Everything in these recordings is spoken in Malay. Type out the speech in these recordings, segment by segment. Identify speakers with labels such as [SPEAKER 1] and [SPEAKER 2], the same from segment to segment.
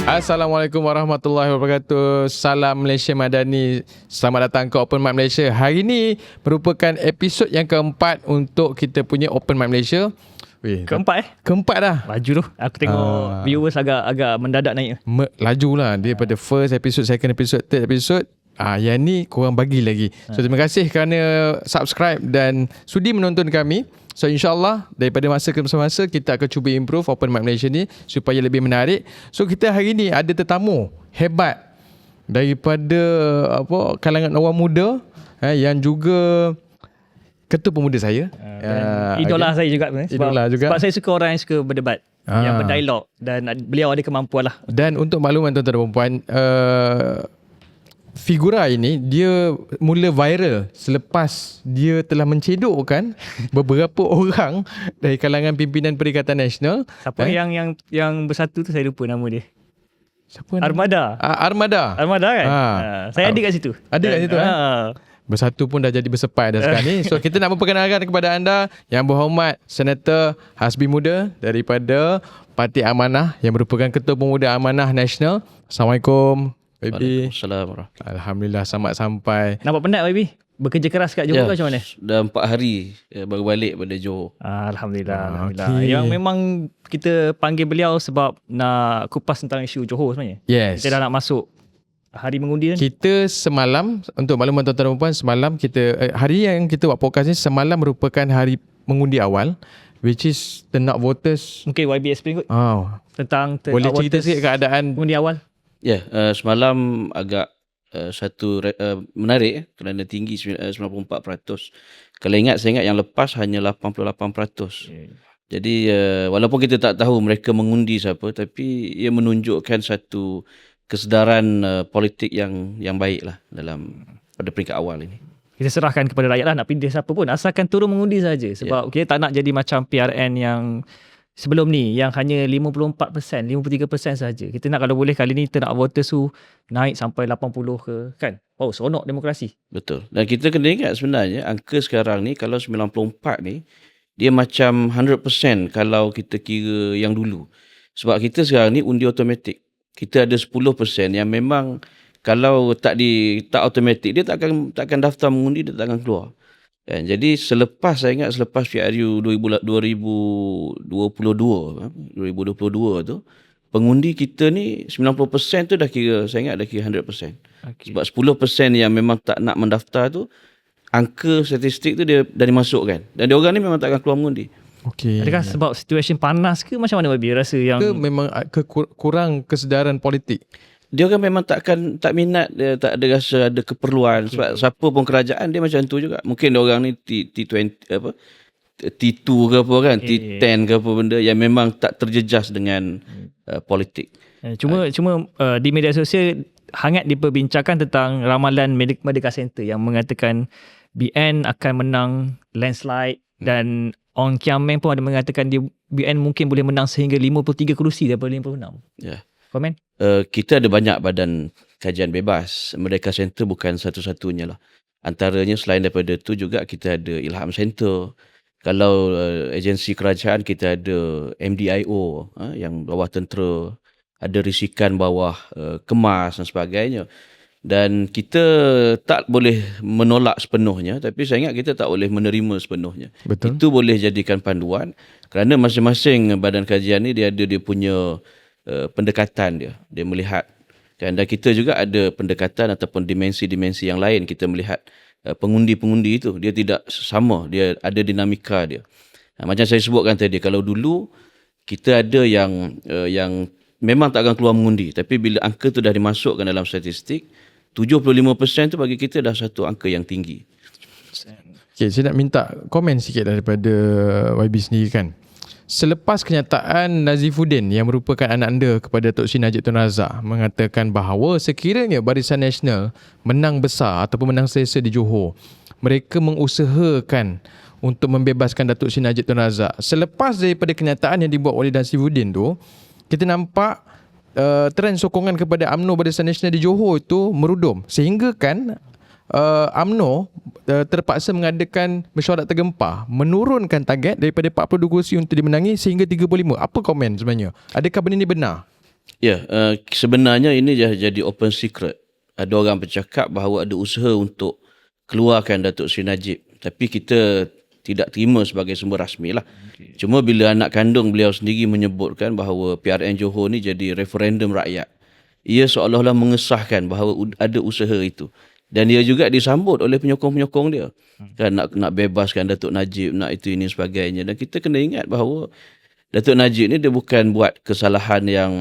[SPEAKER 1] Assalamualaikum warahmatullahi wabarakatuh. Salam Malaysia Madani. Selamat datang ke Open Mic Malaysia. Hari ini merupakan episod yang keempat untuk kita punya Open Mic Malaysia.
[SPEAKER 2] Keempat
[SPEAKER 1] Keempat dah.
[SPEAKER 2] Laju tu. Aku tengok viewers agak mendadak naik.
[SPEAKER 1] Laju lah. Daripada first episode, second episode, third episode. Yang ni korang bagi lagi. So terima kasih kerana subscribe dan sudi menonton kami. So insyaAllah daripada masa ke masa kita akan cuba improve Open Mic Malaysia ni supaya lebih menarik. So kita hari ni ada tetamu hebat daripada kalangan orang muda yang juga ketua pemuda saya.
[SPEAKER 2] Idola saya juga sebab saya suka orang yang suka berdebat, yang berdialog, dan beliau ada kemampuan lah.
[SPEAKER 1] Dan untuk makluman tuan-tuan dan puan, figura ini dia mula viral selepas dia telah mencedokkan beberapa orang dari kalangan pimpinan Perikatan Nasional.
[SPEAKER 2] Siapa yang bersatu tu, saya lupa nama dia.
[SPEAKER 1] Siapa
[SPEAKER 2] Armada.
[SPEAKER 1] Armada
[SPEAKER 2] Kan? Saya ada kat situ.
[SPEAKER 1] Ada kat situ Bersatu pun dah jadi bersepai dah sekarang ni. So kita nak memperkenalkan kepada anda yang berhormat Senator Hasbi Muda daripada Parti Amanah yang merupakan Ketua Pemuda Amanah Nasional. Assalamualaikum baby.
[SPEAKER 3] Waalaikumsalam.
[SPEAKER 1] Alhamdulillah selamat sampai.
[SPEAKER 2] Nampak penat baby? Bekerja keras kat Johor ke macam mana?
[SPEAKER 3] Dah 4 hari baru balik pada Johor.
[SPEAKER 2] Alhamdulillah.
[SPEAKER 1] Okay.
[SPEAKER 2] Yang memang kita panggil beliau sebab nak kupas tentang isu Johor sebenarnya.
[SPEAKER 1] Yes.
[SPEAKER 2] Kita dah nak masuk hari mengundi kan?
[SPEAKER 1] Kita semalam, untuk makluman tuan-tuan dan puan, semalam kita hari yang kita buat podcast ni semalam merupakan hari mengundi awal, which is turn out voters.
[SPEAKER 2] Mungkin YB explain kot tentang
[SPEAKER 1] boleh cerita sikit keadaan
[SPEAKER 2] mengundi awal.
[SPEAKER 3] Semalam agak menarik kerana tinggi 94%. Kalau saya ingat yang lepas hanya 88%. Jadi walaupun kita tak tahu mereka mengundi siapa, tapi ia menunjukkan satu kesedaran politik yang baik lah pada peringkat awal ini.
[SPEAKER 2] Kita serahkan kepada rakyat lah nak pilih siapa pun, asalkan turun mengundi saja. Sebab kita tak nak jadi macam PRN yang sebelum ni, yang hanya 54%, 53% saja. Kita nak kalau boleh kali ni turnout voters tu naik sampai 80 ke, kan? Seronok demokrasi.
[SPEAKER 3] Betul. Dan kita kena ingat sebenarnya angka sekarang ni, kalau 94 ni, dia macam 100% kalau kita kira yang dulu. Sebab kita sekarang ni undi automatik. Kita ada 10% yang memang kalau tak automatik, dia tak akan daftar mengundi, dia tak akan keluar. Jadi saya ingat selepas PRU 2022 tu, pengundi kita ni 90% tu saya ingat dah kira 100%. Okay. Sebab 10% yang memang tak nak mendaftar tu, angka statistik tu dia dah dimasukkan. Dan dia orang ni memang tak akan keluar mengundi.
[SPEAKER 1] Okay.
[SPEAKER 2] Adakah sebab situasi panas ke macam mana Babi rasa yang
[SPEAKER 1] ke memang kurang kesedaran politik?
[SPEAKER 3] Dia orang memang tak minat, dia tak ada rasa ada keperluan. Sebab siapa pun kerajaan dia macam tu juga. Mungkin dia orang ni T20 T2 ke apa kan, T10 ke apa benda yang memang tak terjejas dengan politik.
[SPEAKER 2] Cuma di media sosial hangat diperbincangkan tentang ramalan Merdeka Center yang mengatakan BN akan menang landslide, dan Ong Kiam Meng pun ada mengatakan BN mungkin boleh menang sehingga 53 kerusi daripada 56.
[SPEAKER 3] Ya.
[SPEAKER 2] Komen?
[SPEAKER 3] Kita ada banyak badan kajian bebas. Merdeka Center bukan satu-satunya lah. Antaranya selain daripada tu juga kita ada Ilham Center. Kalau agensi kerajaan kita ada MDIO yang bawah tentera, ada risikan bawah Kemas dan sebagainya. Dan kita tak boleh menolak sepenuhnya, tapi saya ingat kita tak boleh menerima sepenuhnya.
[SPEAKER 1] Betul.
[SPEAKER 3] Itu boleh jadikan panduan kerana masing-masing badan kajian ni dia ada dia punya pendekatan dia melihat kan. Dan kita juga ada pendekatan ataupun dimensi-dimensi yang lain. Kita melihat pengundi-pengundi itu dia tidak sama, dia ada dinamika dia. Macam saya sebutkan tadi, kalau dulu kita ada yang memang tak akan keluar mengundi, tapi bila angka tu dah dimasukkan dalam statistik, 75% tu bagi kita dah satu angka yang tinggi.
[SPEAKER 1] Okay, saya nak minta komen sikit daripada YB sendiri kan. Selepas kenyataan Nazifuddin yang merupakan anak anda kepada Tok Sri Najib Tun Razak mengatakan bahawa sekiranya Barisan Nasional menang besar ataupun menang selesa di Johor, mereka mengusahakan untuk membebaskan Datuk Sri Najib Tun Razak. Selepas daripada kenyataan yang dibuat oleh Nazifuddin tu, kita nampak trend sokongan kepada UMNO Barisan Nasional di Johor itu merudum. Sehingga kan UMNO terpaksa mengadakan mesyuarat tergempar, menurunkan target daripada 42 kursi untuk dimenangi sehingga 35. Apa komen sebenarnya? Adakah benda ini benar?
[SPEAKER 3] Ya, sebenarnya ini dah jadi open secret. Ada orang bercakap bahawa ada usaha untuk keluarkan Datuk Seri Najib. Tapi kita tidak terima sebagai sumber rasmi lah. Cuma bila anak kandung beliau sendiri menyebutkan bahawa PRN Johor ni jadi referendum rakyat, ia seolah-olah mengesahkan bahawa ada usaha itu. Dan ia juga disambut oleh penyokong-penyokong dia. Kan nak bebaskan Datuk Najib, nak itu ini sebagainya. Dan kita kena ingat bahawa Datuk Najib ni dia bukan buat kesalahan yang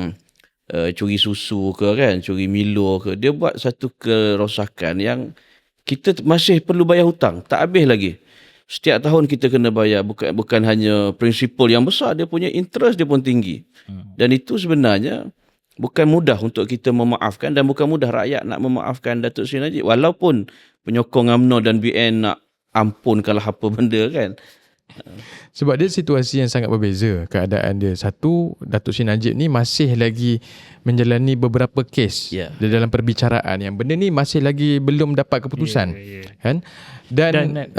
[SPEAKER 3] curi susu ke kan, curi Milo ke. Dia buat satu kerosakan yang kita masih perlu bayar hutang. Tak habis lagi. Setiap tahun kita kena bayar, bukan hanya prinsipal yang besar, dia punya interest dia pun tinggi. Dan itu sebenarnya bukan mudah untuk kita memaafkan dan bukan mudah rakyat nak memaafkan Datuk Seri Najib. Walaupun penyokong UMNO dan BN nak ampunkanlah apa benda kan.
[SPEAKER 1] Sebab dia situasi yang sangat berbeza keadaan dia. Satu, Datuk Seri Najib ni masih lagi menjalani beberapa kes di dalam perbicaraan yang benda ni masih lagi belum dapat keputusan. Kan? Dan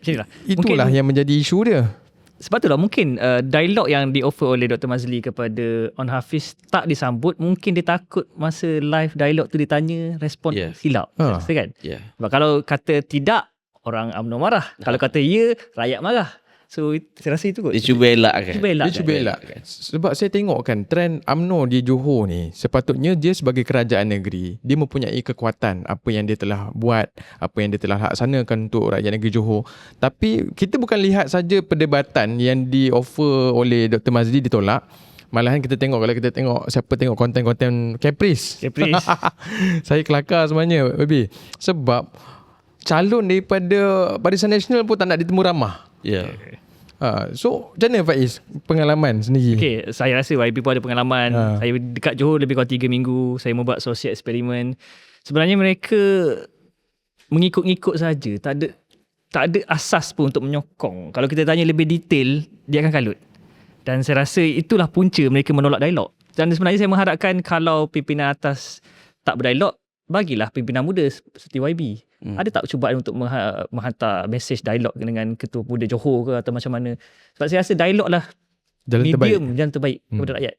[SPEAKER 2] sinilah.
[SPEAKER 1] Itulah yang menjadi isu dia.
[SPEAKER 2] Sebab itulah mungkin dialog yang di-offer oleh Dr. Mazli kepada On Hafiz tak disambut. Mungkin dia takut masa live dialog tu ditanya respon silap. Kan? Sebab kalau kata tidak, orang UMNO marah. Kalau kata ya, rakyat marah. So saya rasa itu kot.
[SPEAKER 3] Dia cuba elakkan.
[SPEAKER 1] Dia cuba elakkan. Sebab saya tengok kan trend UMNO di Johor ni, sepatutnya dia sebagai kerajaan negeri, dia mempunyai kekuatan apa yang dia telah buat, apa yang dia telah laksanakan untuk rakyat negeri Johor. Tapi kita bukan lihat saja perdebatan yang di-offer oleh Dr. Mazli ditolak. Malahan kita tengok, kalau kita tengok siapa tengok konten-konten Caprice. Saya kelakar sebenarnya, baby. Sebab calon daripada Barisan Nasional pun tak nak ditemu ramah. So macam mana Faiz pengalaman sendiri?
[SPEAKER 2] Okay, saya rasa YB pun ada pengalaman. Saya dekat Johor lebih kurang 3 minggu. Saya membuat sosial eksperimen. Sebenarnya mereka mengikut-ngikut saja. Tak ada asas pun untuk menyokong. Kalau kita tanya lebih detail, dia akan kalut. Dan saya rasa itulah punca mereka menolak dialog. Dan sebenarnya saya mengharapkan kalau pimpinan atas tak berdialog, bagilah pimpinan muda seperti YB. Ada tak cubaan untuk menghantar mesej dialog dengan Ketua Pemuda Johor ke atau macam mana? Sebab saya rasa dialog lah jalan terbaik kepada rakyat.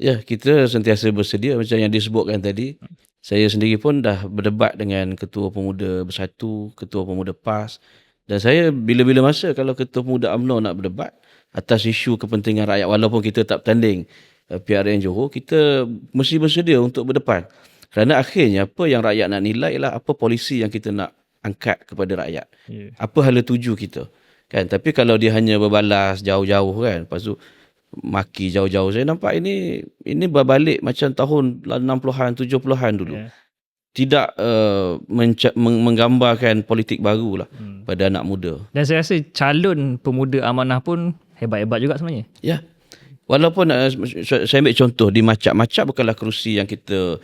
[SPEAKER 3] Ya, kita sentiasa bersedia macam yang disebutkan tadi. Saya sendiri pun dah berdebat dengan Ketua Pemuda Bersatu, Ketua Pemuda PAS. Dan saya bila-bila masa kalau Ketua Pemuda UMNO nak berdebat atas isu kepentingan rakyat, walaupun kita tak bertanding PRN Johor, kita mesti bersedia untuk berdepan. Kerana akhirnya apa yang rakyat nak nilai ialah apa polisi yang kita nak angkat kepada rakyat. Apa hala tuju kita. Kan? Tapi kalau dia hanya berbalas jauh-jauh kan, lepas tu maki jauh-jauh, saya nampak ini berbalik macam tahun 60-an, 70-an dulu. Tidak menggambarkan politik baru lah pada anak muda.
[SPEAKER 2] Dan saya rasa calon pemuda amanah pun hebat-hebat juga sebenarnya.
[SPEAKER 3] Ya. Walaupun saya ambil contoh di Macap bukanlah kerusi yang kita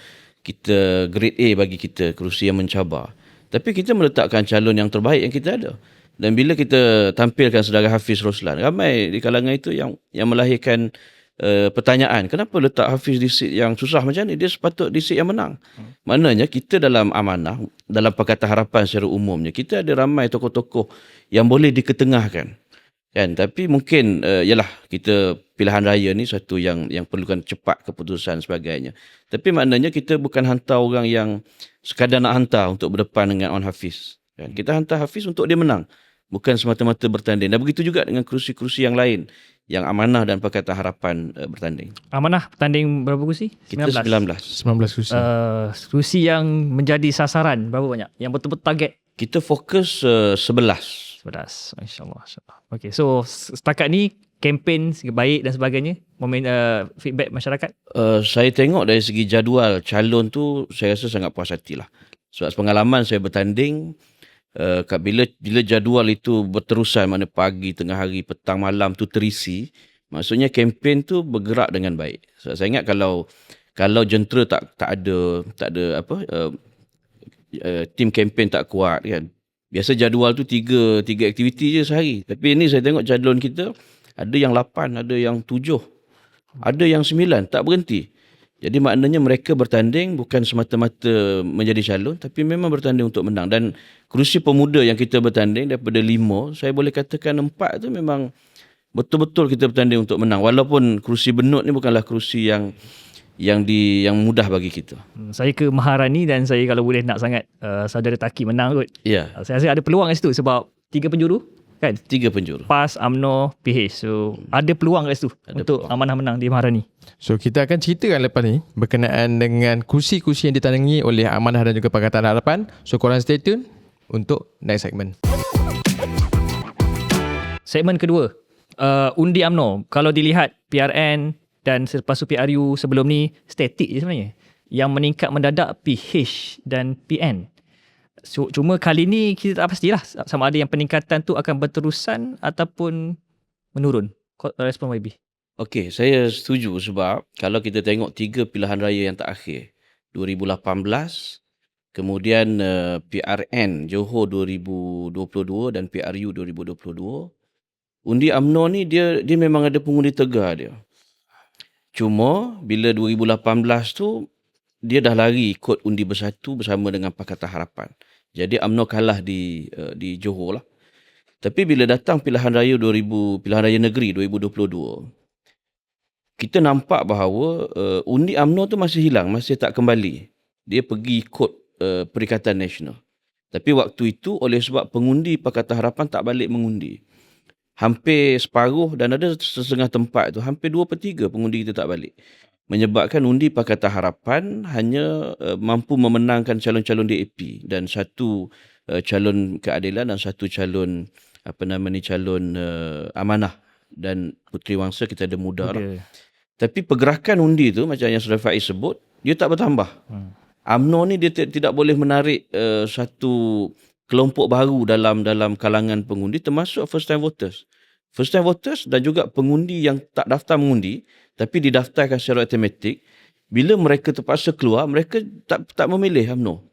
[SPEAKER 3] grade A bagi kita, kerusi yang mencabar. Tapi kita meletakkan calon yang terbaik yang kita ada. Dan bila kita tampilkan saudara Hafiz Roslan, ramai di kalangan itu yang melahirkan pertanyaan, kenapa letak Hafiz di seat yang susah macam ni? Dia sepatut di seat yang menang. Maknanya kita dalam amanah, dalam Pakatan Harapan secara umumnya, kita ada ramai tokoh-tokoh yang boleh diketengahkan. Kan? Tapi mungkin yalah, kita pilihan raya ni satu yang perlukan cepat keputusan sebagainya. Tapi maknanya kita bukan hantar orang yang sekadar nak hantar untuk berdepan dengan On Hafiz. Kan? Kita hantar Hafiz untuk dia menang, bukan semata-mata bertanding. Dan begitu juga dengan kerusi-kerusi yang lain yang Amanah dan Pakatan Harapan bertanding. Amanah bertanding berapa kerusi?
[SPEAKER 2] Kita
[SPEAKER 3] 19
[SPEAKER 1] kerusi.
[SPEAKER 2] Kerusi yang menjadi sasaran berapa banyak? Yang betul-betul target?
[SPEAKER 3] Kita fokus 11.
[SPEAKER 2] InsyaAllah. Okay, so setakat ni kempen baik dan sebagainya, feedback masyarakat?
[SPEAKER 3] Saya tengok dari segi jadual calon tu, saya rasa sangat puas hati lah. Sebab pengalaman saya bertanding, bila jadual itu berterusan, mana pagi, tengah hari, petang, malam tu terisi, maksudnya kempen tu bergerak dengan baik. So, saya ingat kalau jentera tak ada tim kempen tak kuat kan, biasa jadual tu tiga aktiviti je sehari. Tapi ini saya tengok calon kita ada yang 8, ada yang 7, ada yang 9, tak berhenti. Jadi maknanya mereka bertanding bukan semata-mata menjadi calon, tapi memang bertanding untuk menang. Dan kerusi pemuda yang kita bertanding daripada 5, saya boleh katakan 4 tu memang betul-betul kita bertanding untuk menang. Walaupun kerusi benut ni bukanlah kerusi yang yang mudah bagi kita.
[SPEAKER 2] Saya ke Maharani dan saya kalau boleh nak sangat saudara Taki menang kot.
[SPEAKER 3] Ya,
[SPEAKER 2] Saya rasa ada peluang kat situ sebab 3 penjuru kan?
[SPEAKER 3] 3 penjuru.
[SPEAKER 2] PAS, UMNO, PH. So ada peluang kat situ untuk Amanah menang di Maharani.
[SPEAKER 1] So kita akan ceritakan lepas ni berkenaan dengan kursi-kursi yang ditandangi oleh Amanah dan juga Pakatan Harapan. So korang stay tune untuk next segment.
[SPEAKER 2] Segmen kedua, undi UMNO. Kalau dilihat PRN dan selepas tu PRU sebelum ni statik je sebenarnya. Yang meningkat mendadak PH dan PN. So, cuma kali ni kita tak pastilah sama ada yang peningkatan tu akan berterusan ataupun menurun. Respon YB.
[SPEAKER 3] Okey, saya setuju sebab kalau kita tengok 3 pilihan raya yang terakhir, 2018, kemudian PRN Johor 2022 dan PRU 2022, undi UMNO ni dia memang ada pengundi tegar dia. Cuma bila 2018 tu dia dah lari ikut undi bersatu bersama dengan Pakatan Harapan. Jadi UMNO kalah di Johor lah. Tapi bila datang pilihan raya negeri 2022, kita nampak bahawa undi UMNO tu masih hilang, masih tak kembali. Dia pergi ikut Perikatan Nasional. Tapi waktu itu oleh sebab pengundi Pakatan Harapan tak balik mengundi, hampir separuh dan ada setengah tempat tu, hampir 2/3 pengundi kita tak balik. Menyebabkan undi Pakatan Harapan hanya mampu memenangkan calon-calon DAP dan satu calon keadilan dan satu calon calon amanah, dan Puteri Wangsa kita ada muda lah. Tapi pergerakan undi tu macam yang Saudara Faiz sebut, dia tak bertambah. UMNO ni dia tidak boleh menarik satu kelompok baru dalam kalangan pengundi, termasuk first time voters. First time voters dan juga pengundi yang tak daftar mengundi tapi didaftarkan secara automatik, bila mereka terpaksa keluar, mereka tak memilih UMNO.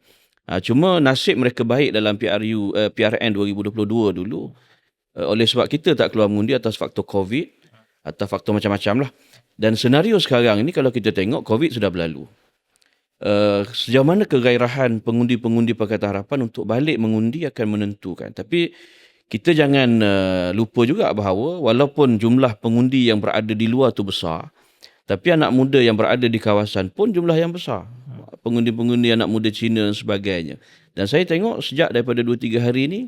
[SPEAKER 3] Cuma nasib mereka baik dalam PRN 2022 dulu. Oleh sebab kita tak keluar mengundi atas faktor COVID atau faktor macam-macam lah. Dan senario sekarang ini kalau kita tengok, COVID sudah berlalu. Sejauh mana kegairahan pengundi-pengundi Pakatan Harapan untuk balik mengundi akan menentukan. Tapi kita jangan lupa juga bahawa walaupun jumlah pengundi yang berada di luar tu besar, tapi anak muda yang berada di kawasan pun jumlah yang besar. Pengundi-pengundi anak muda Cina dan sebagainya. Dan saya tengok sejak daripada 2-3 hari ini,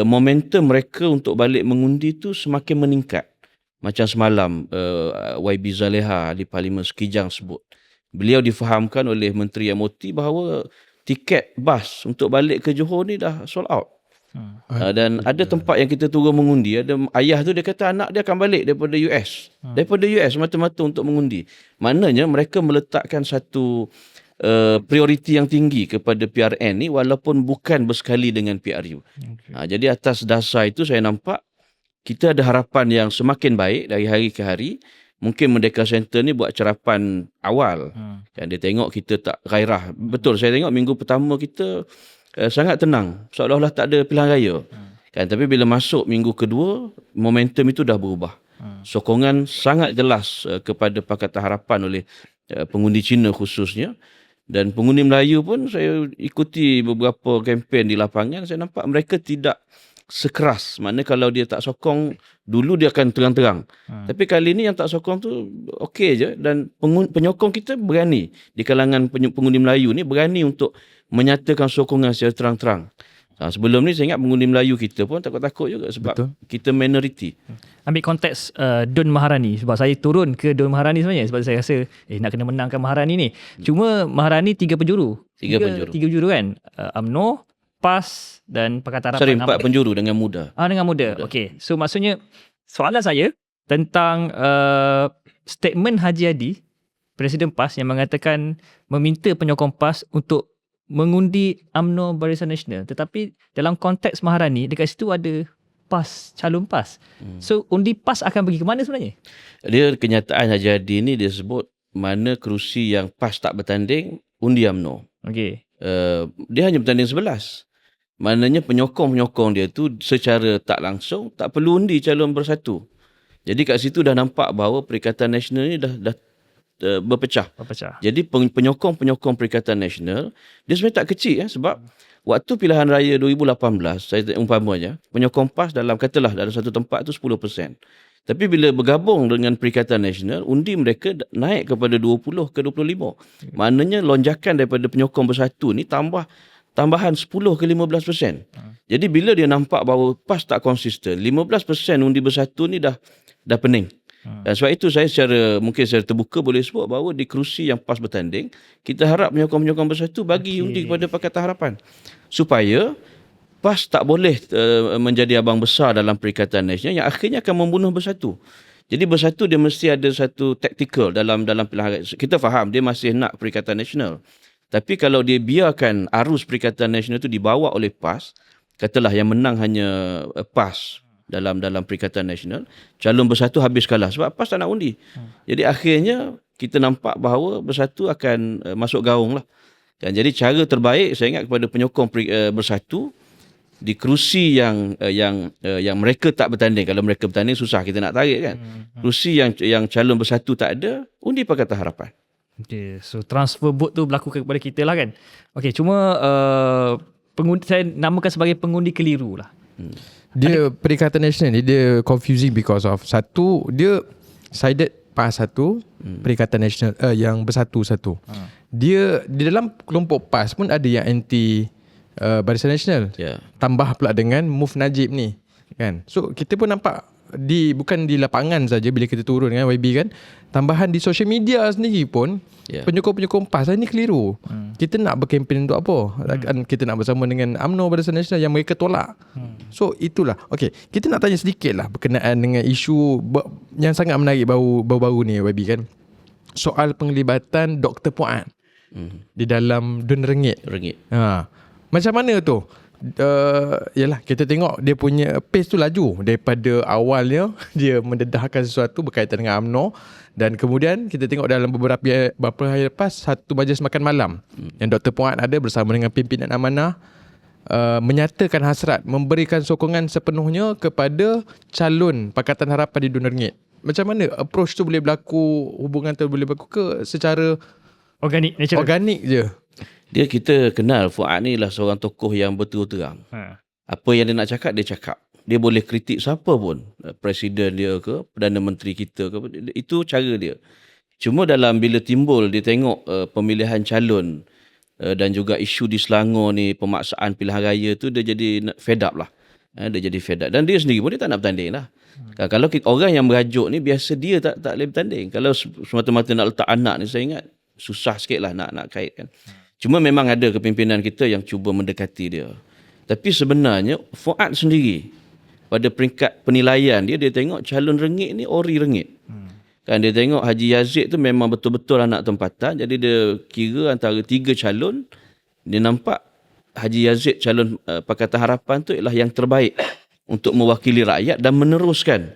[SPEAKER 3] momentum mereka untuk balik mengundi tu semakin meningkat. Macam semalam YB Zaleha di Parlimen Sekijang sebut. Beliau difahamkan oleh Menteri MOT bahawa tiket bas untuk balik ke Johor ni dah sold out. Dan ada tempat yang kita turun mengundi, ada ayah tu dia kata anak dia akan balik daripada US. Daripada US mata-mata untuk mengundi. Maknanya mereka meletakkan satu prioriti yang tinggi kepada PRN ni walaupun bukan bersekali dengan PRU. Jadi atas dasar itu saya nampak kita ada harapan yang semakin baik dari hari ke hari. Mungkin Merdeka Center ni buat cerapan awal. Dan dia tengok kita tak gairah. Betul, saya tengok minggu pertama kita sangat tenang. Seolah-olah tak ada pilihan raya. Tapi bila masuk minggu kedua, momentum itu dah berubah. Sokongan sangat jelas kepada Pakatan Harapan oleh pengundi Cina khususnya. Dan pengundi Melayu pun saya ikuti beberapa kempen di lapangan. Saya nampak mereka tidak sekeras. Maknanya kalau dia tak sokong, dulu dia akan terang-terang. Tapi kali ni yang tak sokong tu okey je. Dan penyokong kita berani. Di kalangan pengundi Melayu ni berani untuk menyatakan sokongan secara terang-terang. Sebelum ni saya ingat pengundi Melayu kita pun takut-takut juga sebab betul, kita minoriti.
[SPEAKER 2] Ambil konteks Dun Maharani, sebab saya turun ke Dun Maharani sebenarnya sebab saya rasa nak kena menangkan Maharani ni. Cuma Maharani 3 penjuru. 3 penjuru kan. UMNO, PAS dan Pakatan Harapan.
[SPEAKER 3] 4 penjuru dengan muda.
[SPEAKER 2] Dengan muda. Okey. So maksudnya soalan saya tentang statement Haji Hadi, Presiden PAS yang mengatakan meminta penyokong PAS untuk mengundi UMNO Barisan Nasional. Tetapi dalam konteks Maharani, dekat situ ada PAS, calon PAS. So undi PAS akan pergi ke mana sebenarnya?
[SPEAKER 3] Dia kenyataan Haji Hadi ni dia sebut mana kerusi yang PAS tak bertanding, undi UMNO.
[SPEAKER 2] Okey.
[SPEAKER 3] Dia hanya bertanding 11. Maknanya penyokong-penyokong dia tu secara tak langsung tak perlu undi calon bersatu. Jadi kat situ dah nampak bahawa Perikatan Nasional ni dah berpecah. Jadi penyokong-penyokong Perikatan Nasional dia sebenarnya tak kecil sebab waktu pilihan raya 2018 saya umpamanya penyokong PAS dalam katalah dalam satu tempat tu 10%. Tapi bila bergabung dengan Perikatan Nasional, undi mereka naik kepada 20 ke 25. Maknanya lonjakan daripada penyokong bersatu ni tambahan 10 ke 15%. Jadi bila dia nampak bahawa PAS tak konsisten, 15% undi bersatu ni dah pening. Dan sebab itu saya mungkin secara terbuka boleh sebut bahawa di kerusi yang PAS bertanding, kita harap penyokong-penyokong bersatu bagi undi kepada Pakatan Harapan. Supaya PAS tak boleh menjadi abang besar dalam Perikatan Nasional yang akhirnya akan membunuh bersatu. Jadi bersatu dia mesti ada satu tactical dalam pilihan. Kita faham dia masih nak Perikatan Nasional. Tapi kalau dia biarkan arus Perikatan Nasional itu dibawa oleh PAS, katalah yang menang hanya PAS dalam Perikatan Nasional, calon bersatu habis kalah sebab PAS tak nak undi. Jadi akhirnya kita nampak bahawa bersatu akan masuk gaung lah. Dan jadi cara terbaik saya ingat kepada penyokong bersatu di kerusi yang mereka tak bertanding. Kalau mereka bertanding susah kita nak tarik kan. Kerusi yang calon bersatu tak ada, undi Pakatan Harapan.
[SPEAKER 2] Okay, so transfer vote tu berlaku kepada kita lah kan. Okay, cuma saya namakan sebagai pengundi keliru lah.
[SPEAKER 1] Dia Perikatan Nasional ni dia confusing because of satu, dia sided PAS satu, Perikatan Nasional yang bersatu satu. Dia di dalam kelompok PAS pun ada yang anti Barisan Nasional. Tambah pula dengan Move Najib ni kan. So kita pun nampak bukan di lapangan saja bila kita turun dengan YB kan, tambahan di social media sendiri pun penyokong-penyokong PAS ni keliru. Kita nak berkempen untuk apa? Kita nak bersama dengan UMNO Barisan Nasional yang mereka tolak. So itulah. Okey, kita nak tanya sedikit lah berkenaan dengan isu yang sangat menarik baru-baru ni YB kan. Soal penglibatan Dr. Puan di dalam RM2. Macam mana tu? Yalah, kita tengok dia punya pace tu laju daripada awalnya dia mendedahkan sesuatu berkaitan dengan UMNO, dan kemudian kita tengok dalam beberapa hari lepas satu majlis makan malam yang Dr. Puan ada bersama dengan pimpinan amanah menyatakan hasrat memberikan sokongan sepenuhnya kepada calon Pakatan Harapan di RM2. Macam mana approach tu boleh berlaku, hubungan tu boleh berlaku ke secara
[SPEAKER 2] organik, natural?
[SPEAKER 1] Organik je.
[SPEAKER 3] Kita kenal Fuad ni lah seorang tokoh yang betul terang. Apa yang dia nak cakap, dia cakap. Dia boleh kritik siapa pun. Presiden dia ke, Perdana Menteri kita ke. Itu cara dia. Cuma bila timbul, dia tengok pemilihan calon dan juga isu di Selangor ni, pemaksaan pilihan raya tu, dia jadi fed up lah. Dia jadi fed up. Dan dia sendiri pun dia tak nak bertanding lah. Kalau orang yang merajuk ni, biasa dia tak boleh bertanding. Kalau semata-mata nak letak anak ni, saya ingat susah sikit lah nak kaitkan. Cuma memang ada kepimpinan kita yang cuba mendekati dia. Tapi sebenarnya Fuad sendiri pada peringkat penilaian dia tengok calon ringgit ni ori ringgit. Kan dia tengok Haji Yazid tu memang betul-betul anak tempatan. Jadi dia kira antara 3 calon, dia nampak Haji Yazid calon Pakatan Harapan tu ialah yang terbaik untuk mewakili rakyat dan meneruskan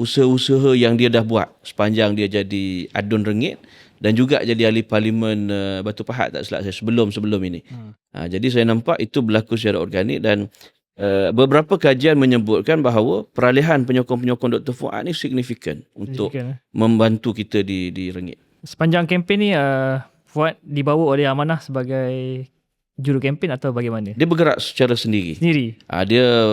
[SPEAKER 3] usaha-usaha yang dia dah buat sepanjang dia jadi adun ringgit. Dan juga jadi ahli parlimen Batu Pahat tak silap saya sebelum ini. Jadi saya nampak itu berlaku secara organik dan beberapa kajian menyebutkan bahawa peralihan penyokong-penyokong Dr. Fuad ni signifikan untuk membantu kita di ringgit. Sepanjang
[SPEAKER 2] kempen ni Fuad dibawa oleh amanah sebagai juru kempen atau bagaimana?
[SPEAKER 3] Dia bergerak secara sendiri. Dia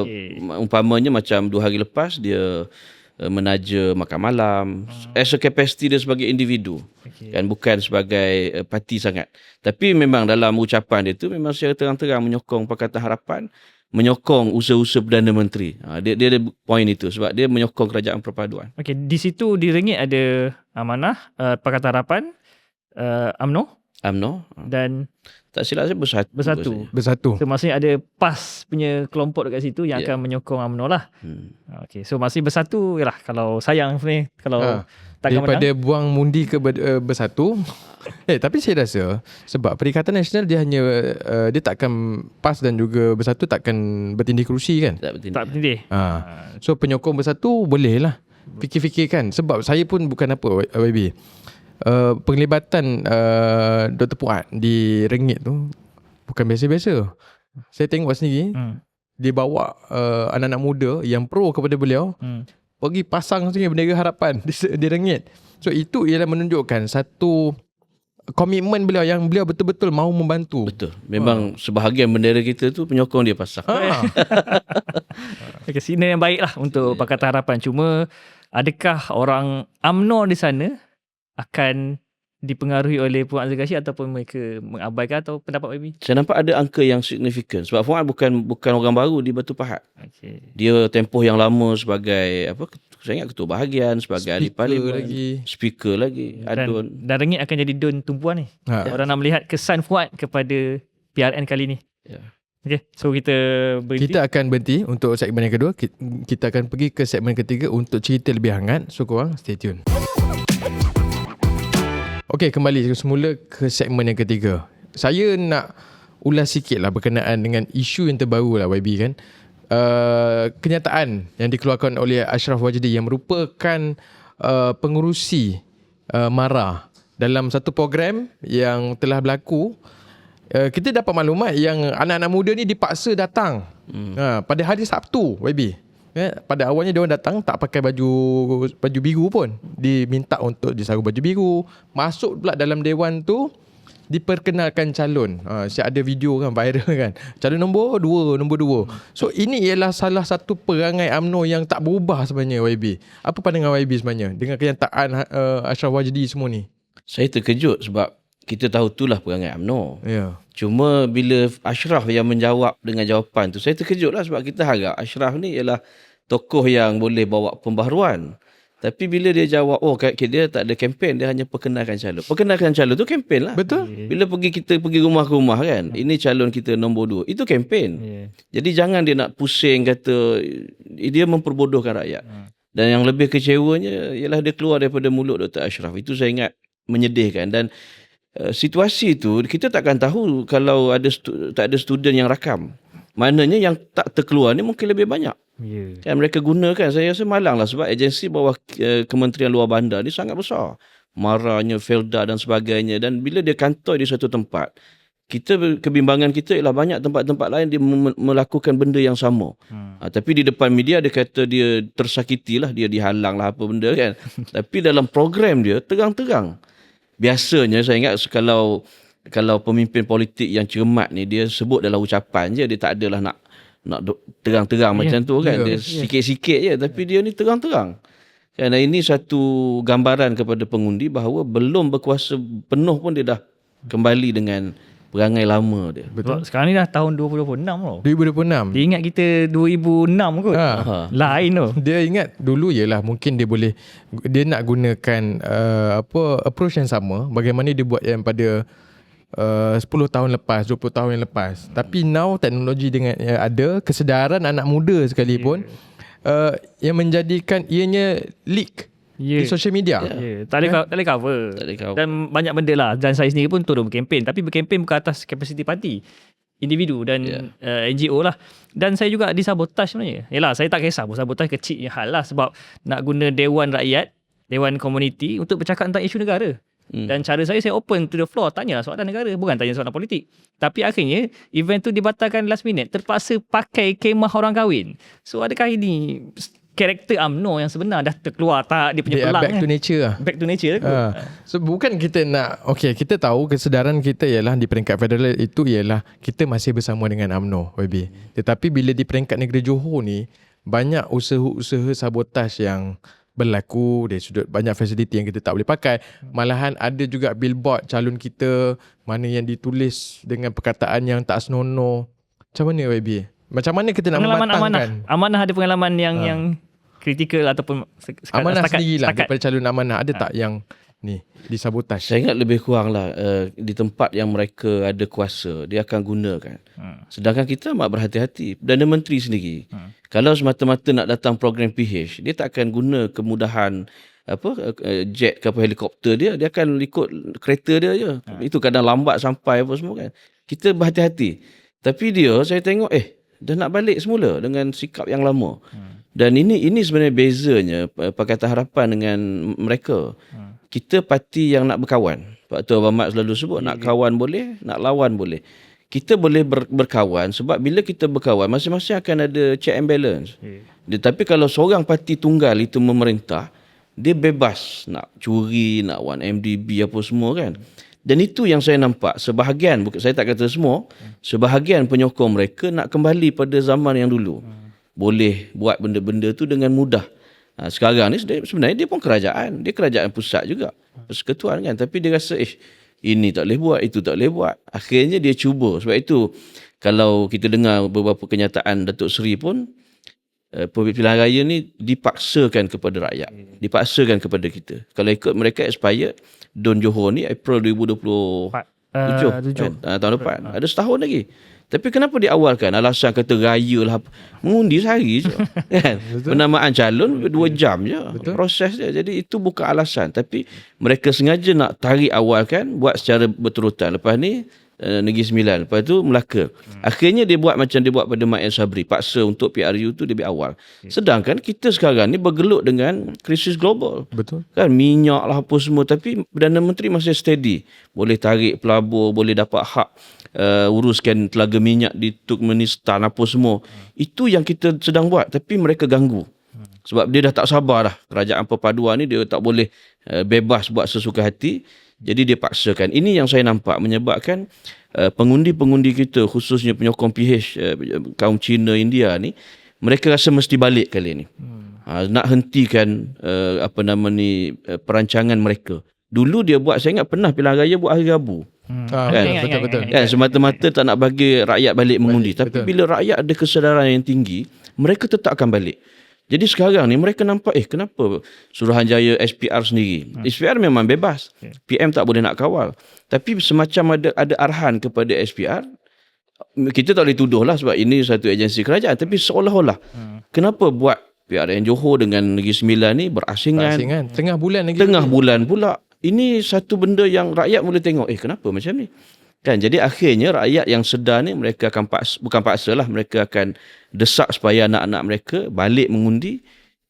[SPEAKER 3] umpamanya macam 2 hari lepas dia menaja makan malam as a capacity dia sebagai individu, kan, bukan sebagai parti sangat. Tapi memang dalam ucapan dia tu memang secara terang-terang menyokong Pakatan Harapan, menyokong usaha-usaha Perdana Menteri. Dia ada poin itu sebab dia menyokong kerajaan perpaduan.
[SPEAKER 2] Okey, di situ di ringgit ada amanah, Pakatan Harapan, UMNO dan
[SPEAKER 3] tak silap saya bersatu.
[SPEAKER 2] So maksudnya ada PAS punya kelompok dekat situ yang akan menyokong UMNO lah. Okay, so masih bersatu yalah, kalau sayang sebenarnya kalau takkan
[SPEAKER 1] daripada
[SPEAKER 2] menang.
[SPEAKER 1] buang mundi ke bersatu. Tapi saya rasa sebab Perikatan Nasional dia hanya dia takkan PAS dan juga bersatu takkan bertindih kerusi kan?
[SPEAKER 3] Tak
[SPEAKER 2] bertindih.
[SPEAKER 1] So penyokong bersatu boleh lah fikir-fikirkan, sebab saya pun bukan apa YB. Penglibatan Dr. Puan di ringgit tu bukan biasa-biasa. Saya tengok sendiri dia bawa anak-anak muda yang pro kepada beliau pergi pasang sendiri bendera harapan di ringgit. So itu ialah menunjukkan satu komitmen beliau yang beliau betul-betul mahu membantu.
[SPEAKER 3] Betul. Memang sebahagian bendera kita tu penyokong dia pasang.
[SPEAKER 2] Okay, sinar yang baik lah untuk Pakatan Harapan. Cuma adakah orang UMNO di sana akan dipengaruhi oleh Fuad Zulkifli ataupun mereka mengabaikan, atau pendapat YB?
[SPEAKER 3] Saya nampak ada angka yang signifikan sebab Fuad bukan orang baru di Batu Pahat.
[SPEAKER 2] Okay.
[SPEAKER 3] Dia tempoh yang lama sebagai saya ingat ketua bahagian, sebagai ahli parlimen, speaker lagi.
[SPEAKER 2] Dan Rengit akan jadi don tumpuan ni. Orang nak melihat kesan Fuad kepada PRN kali ni. Okay, so kita berhenti.
[SPEAKER 1] Kita akan berhenti untuk segmen yang kedua. Kita akan pergi ke segmen ketiga untuk cerita lebih hangat. So korang stay tune. Okey, kembali semula ke segmen yang ketiga. Saya nak ulas sikit lah berkenaan dengan isu yang terbaru lah YB kan. Kenyataan yang dikeluarkan oleh Ashraf Wajdi yang merupakan pengurusi MARA dalam satu program yang telah berlaku. Kita dapat maklumat yang anak-anak muda ni dipaksa datang pada hari Sabtu YB. Pada awalnya diorang datang tak pakai baju biru pun. Diminta untuk disaru baju biru. Masuk pula dalam dewan tu, diperkenalkan calon. Siap ada video kan, viral kan. Calon nombor 2. So ini ialah salah satu perangai UMNO yang tak berubah sebenarnya YB. Apa pandangan YB sebenarnya dengan kenyataan Ashraf Wajdi semua ni?
[SPEAKER 3] Saya terkejut sebab kita tahu itulah perangai UMNO.
[SPEAKER 1] Ya.
[SPEAKER 3] Cuma bila Ashraf yang menjawab dengan jawapan tu, saya terkejut lah sebab kita harap Ashraf ni ialah tokoh yang boleh bawa pembaharuan. Tapi bila dia jawab, dia tak ada kempen, dia hanya perkenalkan calon. Perkenalkan calon tu kempen lah.
[SPEAKER 1] Betul.
[SPEAKER 3] Bila kita pergi rumah ke rumah kan, ini calon kita nombor 2, itu kempen. Jadi jangan dia nak pusing kata, dia memperbodohkan rakyat. Dan yang lebih kecewanya ialah dia keluar daripada mulut Dr. Ashraf. Itu saya ingat menyedihkan. Dan situasi itu kita takkan tahu kalau tak ada student yang rakam. Maknanya yang tak terkeluar ni mungkin lebih banyak. Kan mereka gunakan, saya rasa malang lah sebab agensi bawah Kementerian Luar Bandar ni sangat besar. MARA-nya, Felda dan sebagainya. Dan bila dia kantoi di satu tempat, kebimbangan kita ialah banyak tempat-tempat lain dia melakukan benda yang sama. Tapi di depan media dia kata dia tersakiti lah, dia dihalang lah apa benda kan. Tapi dalam program dia terang-terang. Biasanya saya ingat kalau pemimpin politik yang cermat ni dia sebut dalam ucapan je, dia tak adalah nak terang-terang macam tu kan. Dia sikit-sikit je, tapi dia ni terang-terang. Kerana ini satu gambaran kepada pengundi bahawa belum berkuasa penuh pun dia dah kembali dengan perangai lama dia.
[SPEAKER 2] Betul. Sekarang ni dah tahun 2026 tau.
[SPEAKER 1] 2026.
[SPEAKER 2] Dia ingat kita 2006 kot. Lain tu.
[SPEAKER 1] Dia ingat dulu ialah mungkin dia nak gunakan approach yang sama bagaimana dia buat yang pada 10 tahun lepas, 20 tahun yang lepas. Tapi now teknologi dengan ada kesedaran anak muda sekalipun yang menjadikan ianya leak di social media.
[SPEAKER 2] Tak boleh cover. Dan banyak benda lah. Dan saya sendiri pun turun berkempen. Tapi berkempen bukan atas kapasiti parti, individu dan NGO lah. Dan saya juga disabotaj sebenarnya. Yelah, saya tak kisah pun sabotaj kecil hal lah. Sebab nak guna Dewan Rakyat, Dewan Komuniti untuk bercakap tentang isu negara. Dan cara saya open to the floor. Tanyalah soalan negara, bukan tanya soalan politik. Tapi akhirnya event tu dibatalkan last minute. Terpaksa pakai kemah orang kahwin. So adakah ini karakter UMNO yang sebenar dah terkeluar tak dia punya pelang
[SPEAKER 1] back to nature lah.
[SPEAKER 2] Back to nature
[SPEAKER 1] So bukan kita nak, kita tahu kesedaran kita ialah di peringkat federal itu ialah kita masih bersama dengan UMNO YB. Tetapi bila di peringkat negeri Johor ni banyak usaha-usaha sabotaj yang berlaku dari sudut banyak fasiliti yang kita tak boleh pakai. Malahan ada juga billboard calon kita mana yang ditulis dengan perkataan yang tak senonoh. Macam mana YB? Macam mana kita nak mematangkan?
[SPEAKER 2] Amanah ada pengalaman yang kritikal ataupun
[SPEAKER 1] amanah sendirilah daripada calon amanah. Ada tak yang ni disabotaj?
[SPEAKER 3] Saya ingat lebih kurang lah di tempat yang mereka ada kuasa dia akan gunakan. Sedangkan kita amat berhati-hati. Perdana Menteri sendiri kalau semata-mata nak datang program PH, dia tak akan guna kemudahan jet ke helikopter dia akan ikut kereta dia je. Itu kadang lambat sampai apa semua kan. Kita berhati-hati. Tapi dia saya tengok dah nak balik semula dengan sikap yang lama. Dan ini sebenarnya bezanya Pakatan Harapan dengan mereka. Kita parti yang nak berkawan. Pak Tua Abang Mat selalu sebut nak kawan boleh, nak lawan boleh. Kita boleh berkawan sebab bila kita berkawan masing-masing akan ada check and balance. Tapi kalau seorang parti tunggal itu memerintah, dia bebas nak curi, nak 1MDB apa semua kan. Dan itu yang saya nampak sebahagian, saya tak kata semua, sebahagian penyokong mereka nak kembali pada zaman yang dulu. Boleh buat benda-benda tu dengan mudah. Sekarang ni sebenarnya dia pun kerajaan. Dia kerajaan pusat juga. Persekutuan kan. Tapi dia rasa ini tak boleh buat, itu tak boleh buat. Akhirnya dia cuba. Sebab itu kalau kita dengar beberapa kenyataan Datuk Seri pun, pilihan raya ni dipaksakan kepada rakyat. Dipaksakan kepada kita. Kalau ikut mereka expired, Don Johor ni April 2027 kan? Tahun depan. Ada setahun lagi. Tapi kenapa diawalkan? Alasan kata raya lah. Mengundi sehari je. Kan? Penamaan calon 2 jam je. Proses dia. Jadi itu bukan alasan. Tapi mereka sengaja nak tarik awalkan, buat secara berterutan. Lepas ni Negeri Sembilan. Lepas tu Melaka. Akhirnya dia buat macam dia buat pada Mak El Sabri. Paksa untuk PRU tu dia ambil awal. Sedangkan kita sekarang ni bergelut dengan krisis global.
[SPEAKER 1] Betul.
[SPEAKER 3] Kan minyak lah apa semua. Tapi Perdana Menteri masih steady. Boleh tarik pelabur, boleh dapat hak uruskan telaga minyak di Turkmenistan apa semua. Itu yang kita sedang buat. Tapi mereka ganggu. Sebab dia dah tak sabar dah. Kerajaan perpaduan ni dia tak boleh bebas buat sesuka hati. Jadi dia paksakan. Ini yang saya nampak menyebabkan pengundi-pengundi kita, khususnya penyokong PH kaum Cina, India ni, mereka rasa mesti balik kali ni. Nak hentikan perancangan mereka. Dulu dia buat, saya ingat pernah pilihan raya buat hari Rabu. Kan?
[SPEAKER 1] Betul.
[SPEAKER 3] Kan semata-mata tak nak bagi rakyat balik mengundi. Tapi bila rakyat ada kesedaran yang tinggi, mereka tetap akan balik. Jadi sekarang ni mereka nampak kenapa Suruhanjaya SPR sendiri. SPR memang bebas. PM tak boleh nak kawal. Tapi semacam ada arahan kepada SPR. Kita tak boleh tuduh lah sebab ini satu agensi kerajaan. Tapi seolah-olah kenapa buat PRN Johor dengan Negeri Sembilan ni berasingan.
[SPEAKER 1] Tengah bulan lagi.
[SPEAKER 3] Tengah bulan pula. Ini satu benda yang rakyat boleh tengok. Kenapa macam ni? Kan, jadi akhirnya rakyat yang sedar ni mereka akan bukan paksa lah, mereka akan desak supaya anak-anak mereka balik mengundi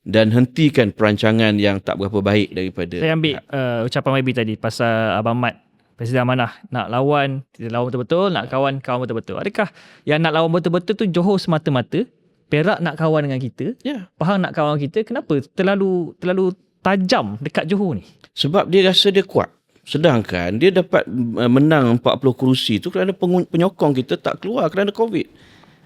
[SPEAKER 3] dan hentikan perancangan yang tak berapa baik daripada.
[SPEAKER 2] Saya ambil ucapan YB tadi pasal Abang Mat, Presiden Amanah, nak lawan, tidak lawan betul-betul, nak kawan betul-betul. Adakah yang nak lawan betul-betul tu Johor semata-mata, Perak nak kawan dengan kita, Pahang nak kawan kita, kenapa terlalu tajam dekat Johor ni?
[SPEAKER 3] Sebab dia rasa dia kuat. Sedangkan dia dapat menang 40 kerusi tu kerana penyokong kita tak keluar kerana COVID.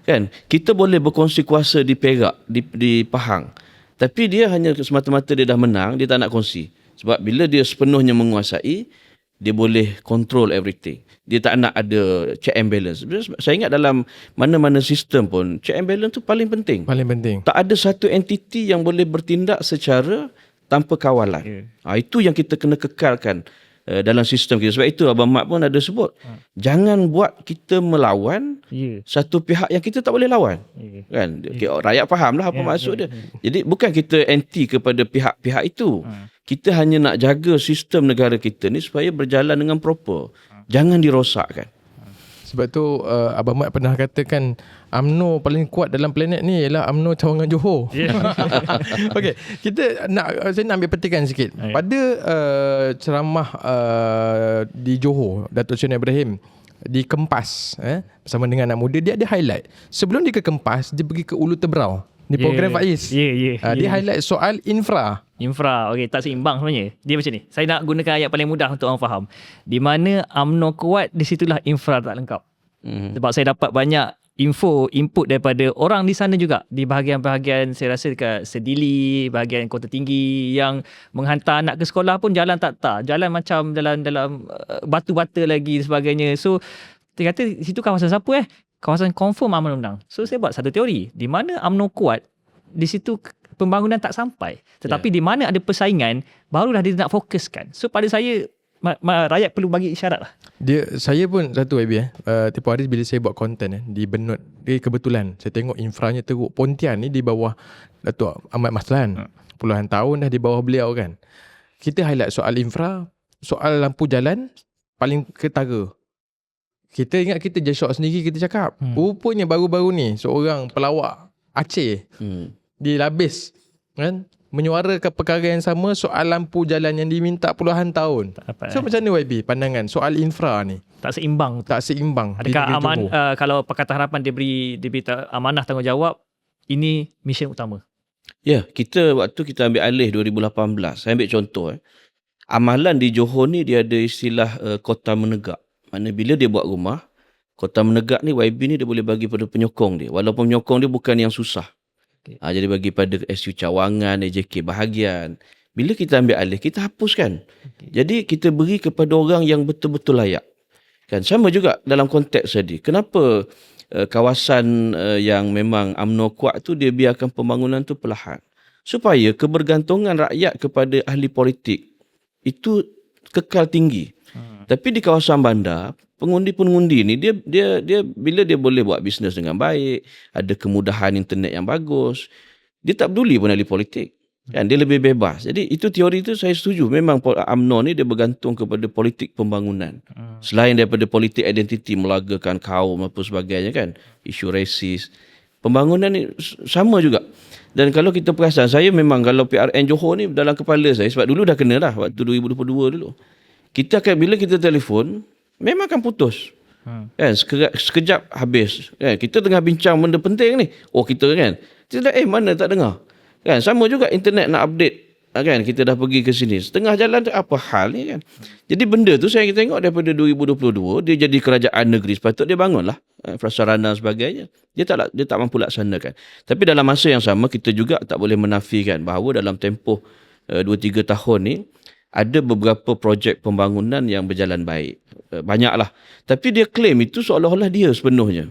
[SPEAKER 3] Kan? Kita boleh berkongsi kuasa di Perak, di Pahang. Tapi dia hanya semata-mata dia dah menang, dia tak nak kongsi. Sebab bila dia sepenuhnya menguasai, dia boleh control everything. Dia tak nak ada check and balance. Saya ingat dalam mana-mana sistem pun, check and balance tu paling penting. Tak ada satu entiti yang boleh bertindak secara tanpa kawalan. Itu yang kita kena kekalkan dalam sistem kita. Sebab itu Abang Mat pun ada sebut, jangan buat kita melawan satu pihak yang kita tak boleh lawan. Kan? Rakyat faham lah apa maksud dia. Jadi bukan kita anti kepada pihak-pihak itu. Kita hanya nak jaga sistem negara kita ni supaya berjalan dengan proper. Jangan dirosakkan.
[SPEAKER 1] Sebab tu Abang Mat pernah katakan UMNO paling kuat dalam planet ni ialah UMNO cawangan Johor. Okey, saya nak ambil petikan sikit. Pada ceramah di Johor, Datuk Seri Ibrahim di Kempas bersama dengan anak muda, dia ada highlight. Sebelum dia ke Kempas, dia pergi ke Ulu Tebrau di program Faiz. Dia highlight soal infra.
[SPEAKER 2] Okey, tak seimbang sebenarnya. Dia macam ni. Saya nak gunakan ayat paling mudah untuk orang faham. Di mana UMNO kuat, di situlah infra tak lengkap. Sebab saya dapat banyak input daripada orang di sana juga, di bahagian-bahagian saya rasa dekat Sedili, bahagian Kota Tinggi, yang menghantar anak ke sekolah pun jalan tak jalan macam dalam batu-bata lagi sebagainya. So dia kata situ kawasan siapa kawasan confirm UMNO menang. So saya buat satu teori, di mana UMNO kuat, di situ pembangunan tak sampai. Tetapi di mana ada persaingan, barulah dia nak fokuskan. So pada saya rakyat perlu bagi isyarat lah.
[SPEAKER 1] Saya pun satu YB tempoh hari bila saya buat konten di Benut, kebetulan saya tengok infranya teruk. Pontian ni di bawah Datuk Ahmad Maslan, puluhan tahun dah di bawah beliau kan. Kita highlight soal infra, soal lampu jalan paling ketara. Kita ingat kita J-Shock sendiri kita cakap. Rupanya baru-baru ni seorang pelawak Aceh di Labis kan menyuarakan perkara yang sama soal lampu jalan yang diminta puluhan tahun. So macam mana YB pandangan soal infra ni? Tak seimbang.
[SPEAKER 2] Adakah kalau Pakatan Harapan dia beri amanah tanggungjawab, ini mission utama?
[SPEAKER 3] Ya, waktu kita ambil alih 2018, saya ambil contoh. Amalan di Johor ni dia ada istilah kota menegak. Mana bila dia buat rumah, kota menegak ni YB ni dia boleh bagi pada penyokong dia. Walaupun penyokong dia bukan yang susah. Jadi bagi pada SU Cawangan, AJK bahagian. Bila kita ambil alih, kita hapuskan. Jadi kita beri kepada orang yang betul-betul layak. Kan sama juga dalam konteks tadi. Kenapa kawasan yang memang UMNO kuat tu dia biarkan pembangunan tu perlahan? Supaya kebergantungan rakyat kepada ahli politik itu kekal tinggi. Tapi di kawasan bandar, pengundi-pengundi ni dia bila dia boleh buat bisnes dengan baik, ada kemudahan internet yang bagus, dia tak peduli pun ahli politik. Kan dia lebih bebas. Jadi itu teori itu saya setuju. Memang UMNO ni dia bergantung kepada politik pembangunan. Selain daripada politik identiti, melagakan kaum apa sebagainya kan. Isu rasis. Pembangunan ni sama juga. Dan kalau kita perasan, saya memang kalau PRN Johor ni dalam kepala saya, sebab dulu dah kena dah waktu 2022 dulu. Kita akan, bila kita telefon, memang akan putus. Kan sekejap habis. Kan kita tengah bincang benda penting ni. Oh kita kan. Kita mana tak dengar. Kan sama juga internet nak update kan kita dah pergi ke sini setengah jalan tu apa hal ni kan. Jadi benda tu saya tengok daripada 2022 dia jadi kerajaan negeri, sepatutnya dia bangunlah prasarana sebagainya. Dia tak mampu laksanakan. Tapi dalam masa yang sama kita juga tak boleh menafikan bahawa dalam tempoh 2-3 tahun ni ada beberapa projek pembangunan yang berjalan baik. Banyaklah. Tapi dia claim itu seolah-olah dia sepenuhnya.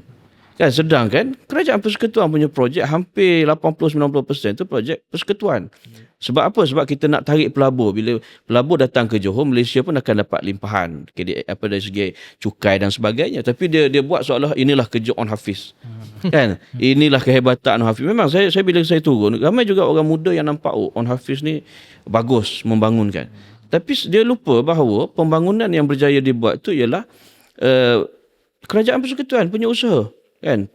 [SPEAKER 3] Kan sedangkan kerajaan persekutuan punya projek hampir 80-90% tu projek persekutuan. Sebab apa? Sebab kita nak tarik pelabur. Bila pelabur datang ke Johor, Malaysia pun akan dapat limpahan dari segi cukai dan sebagainya. Tapi dia buat seolah inilah kerja On Hafiz. Kan? Inilah kehebatan On Hafiz. Memang saya bila saya turun, ramai juga orang muda yang nampak On Hafiz ni bagus membangunkan. Tapi dia lupa bahawa pembangunan yang berjaya dibuat tu ialah kerajaan persekutuan punya usaha. Kan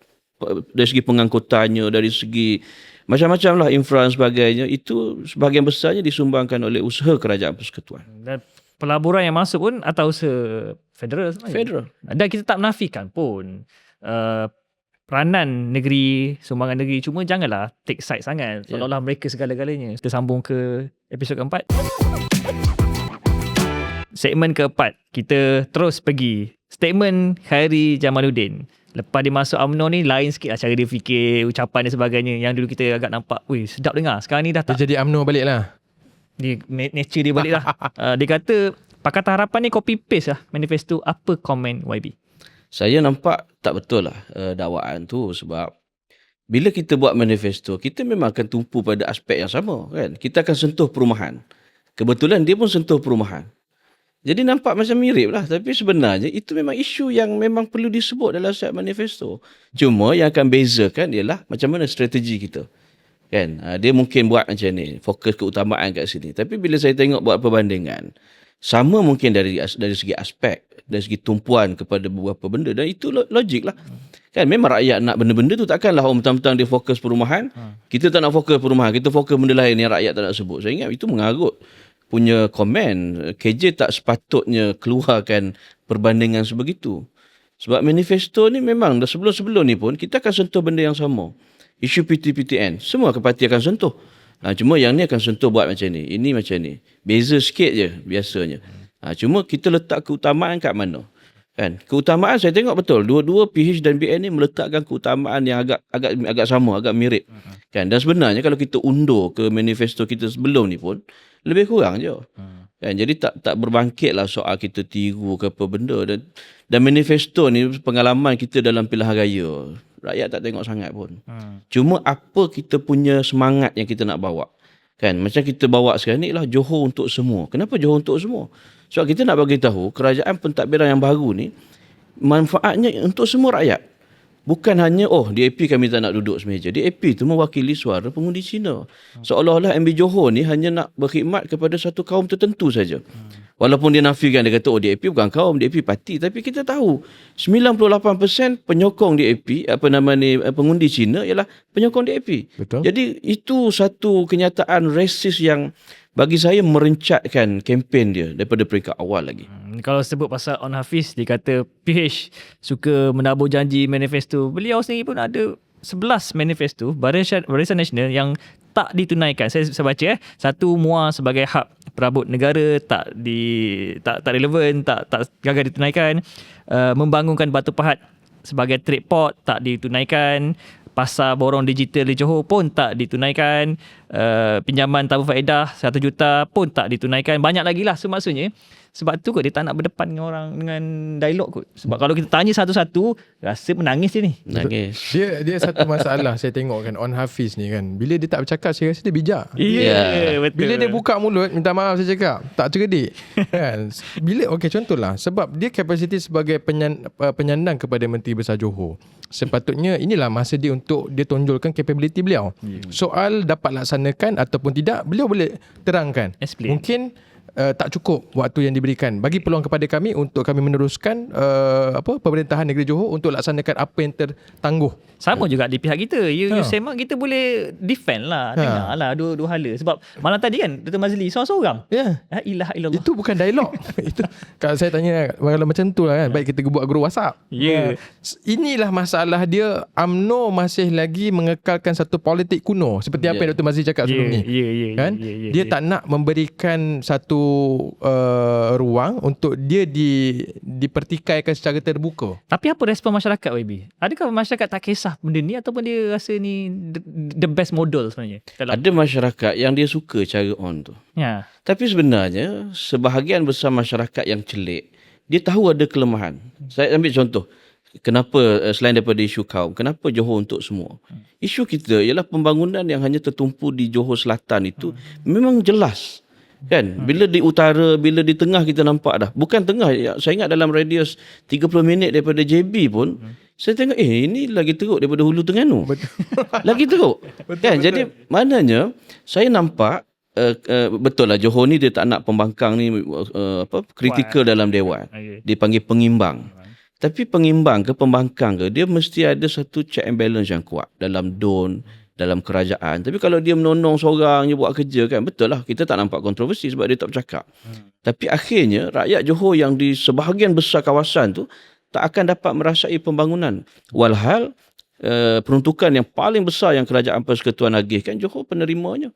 [SPEAKER 3] dari segi pengangkutannya, dari segi macam-macam lah infra dan sebagainya, itu sebahagian besarnya disumbangkan oleh usaha kerajaan persekutuan.
[SPEAKER 2] Dan pelaburan yang masuk pun atas usaha federal sebenarnya. Federal. Dan kita tak menafikan pun peranan negeri, sumbangan negeri, cuma janganlah take side sangat seolah-olah mereka segala-galanya. Kita sambung ke episod keempat. Segmen keempat, kita terus pergi statement Khairi Jamaluddin. Lepas dia masuk UMNO ni lain sikit lah cara dia fikir, ucapan dan sebagainya. Yang dulu kita agak nampak, weh sedap dengar. Sekarang ni dah tak.
[SPEAKER 1] Dia jadi UMNO balik lah.
[SPEAKER 2] Nature dia balik lah. Dia kata Pakatan Harapan ni copy paste lah manifesto. Apa komen YB?
[SPEAKER 3] Saya nampak tak betul lah dakwaan tu. Sebab bila kita buat manifesto, kita memang akan tumpu pada aspek yang sama. Kan? Kita akan sentuh perumahan. Kebetulan dia pun sentuh perumahan. Jadi nampak macam mirip lah. Tapi sebenarnya itu memang isu yang memang perlu disebut dalam setiap manifesto. Cuma yang akan bezakan ialah macam mana strategi kita. Kan? Dia mungkin buat macam ni. Fokus keutamaan kat sini. Tapi bila saya tengok buat perbandingan. Sama mungkin dari segi aspek. Dari segi tumpuan kepada beberapa benda. Dan itu logik lah. Kan memang rakyat nak benda-benda tu takkanlah mentang-mentang dia fokus perumahan. Kita tak nak fokus perumahan. Kita fokus benda lain yang rakyat tak nak sebut. Saya ingat itu mengarut punya komen. KJ tak sepatutnya keluarkan perbandingan sebegitu. Sebab manifesto ni memang dah sebelum-sebelum ni pun kita akan sentuh benda yang sama. Isu PTPTN. Semua ke parti akan sentuh. Cuma yang ni akan sentuh buat macam ni. Ini macam ni. Beza sikit je biasanya. Cuma kita letak keutamaan kat mana. Kan? Keutamaan saya tengok betul. Dua-dua PH dan BN ni meletakkan keutamaan yang agak sama, agak mirip. Kan? Dan sebenarnya kalau kita undur ke manifesto kita sebelum ni pun, lebih kurang je. Kan? Jadi tak berbangkit lah soal kita tiru ke apa benda. Dan manifesto ni pengalaman kita dalam pilihan raya. Rakyat tak tengok sangat pun. Cuma apa kita punya semangat yang kita nak bawa. Kan? Macam kita bawa sekarang ni lah Johor untuk semua. Kenapa Johor untuk semua? Sebab kita nak bagi tahu kerajaan pentadbiran yang baru ni manfaatnya untuk semua rakyat. Bukan hanya DAP kami tak nak duduk semeja. DAP tu mewakili suara pengundi Cina. Seolah-olah MB Johor ni hanya nak berkhidmat kepada satu kaum tertentu saja. Walaupun dia nafikan, dia kata DAP bukan kaum, DAP parti. Tapi kita tahu 98% penyokong DAP, pengundi Cina ialah penyokong DAP.
[SPEAKER 1] Betul.
[SPEAKER 3] Jadi itu satu kenyataan rasis yang bagi saya merencatkan kempen dia daripada peringkat awal lagi.
[SPEAKER 2] Kalau sebut pasal On Hafiz, dia kata PH suka menabur janji manifesto. Beliau sendiri pun ada 11 manifesto Barisan Nasional yang tak ditunaikan. Saya baca satu muar sebagai hak perabot negara tak relevan, tak gagal ditunaikan. Membangunkan Batu Pahat sebagai trade port tak ditunaikan. pasar borong digital di Johor pun tak ditunaikan, pinjaman tabung faedah 1 juta pun tak ditunaikan, banyak lagi lah. So maksudnya sebab tu kot dia tak nak berdepan dengan orang, dengan dialog kot. Sebab kalau kita tanya satu-satu, rasa menangis dia ni.
[SPEAKER 3] Nangis.
[SPEAKER 1] Dia satu masalah saya tengok kan, on Hafiz ni kan, bila dia tak bercakap saya rasa dia bijak.
[SPEAKER 2] Betul.
[SPEAKER 1] Bila dia buka mulut, minta maaf saya cakap, tak cerdik. Kan? Bila contohlah, sebab dia kapasiti sebagai penyandang kepada Menteri Besar Johor. Sepatutnya inilah masa dia untuk dia tonjolkan capability beliau. Soal dapat laksanakan ataupun tidak, beliau boleh terangkan.
[SPEAKER 2] Explain.
[SPEAKER 1] Mungkin tak cukup waktu yang diberikan. Bagi peluang kepada kami untuk kami meneruskan pemerintahan negeri Johor untuk laksanakan apa yang tertangguh.
[SPEAKER 2] Sama juga di pihak kita. You semak, kita boleh defend lah. Dengar lah dua hala. Sebab malam tadi kan Dr. Mazli seorang-seorang. La ilaha illallah.
[SPEAKER 1] Itu bukan dialog. Itu kalau saya tanya, kalau macam tu lah kan, baik kita buat grup WhatsApp. Inilah masalah dia. UMNO masih lagi mengekalkan satu politik kuno seperti apa yang Dr. Mazli cakap sebelum ni. Kan? Dia tak nak memberikan satu ruang untuk dia dipertikaikan secara terbuka.
[SPEAKER 2] Tapi apa respon masyarakat, YB? Adakah masyarakat tak kisah benda ni ataupun dia rasa ni the best model sebenarnya?
[SPEAKER 3] Ada masyarakat yang dia suka cara on tu. Tapi sebenarnya sebahagian besar masyarakat yang celik, dia tahu ada kelemahan. Saya ambil contoh. Kenapa selain daripada isu kaum, kenapa Johor untuk semua? Isu kita ialah pembangunan yang hanya tertumpu di Johor Selatan itu memang jelas. Kan, bila di utara, bila di tengah kita nampak dah. Bukan tengah, saya ingat dalam radius 30 minit daripada JB pun, saya tengok ini lagi teruk daripada Hulu Terengganu. Lagi teruk. Kan, jadi maknanya saya nampak betul lah Johor ni dia tak nak pembangkang ni kritikal dalam dewan. Dipanggil pengimbang. Tapi pengimbang ke pembangkang ke, dia mesti ada satu check and balance yang kuat dalam DUN, dalam kerajaan. Tapi kalau dia menonong seorang je buat kerja kan, betul lah kita tak nampak kontroversi sebab dia tak bercakap. Tapi akhirnya rakyat Johor yang di sebahagian besar kawasan tu tak akan dapat merasai pembangunan. Walhal peruntukan yang paling besar yang kerajaan persekutuan agihkan, Johor penerimanya.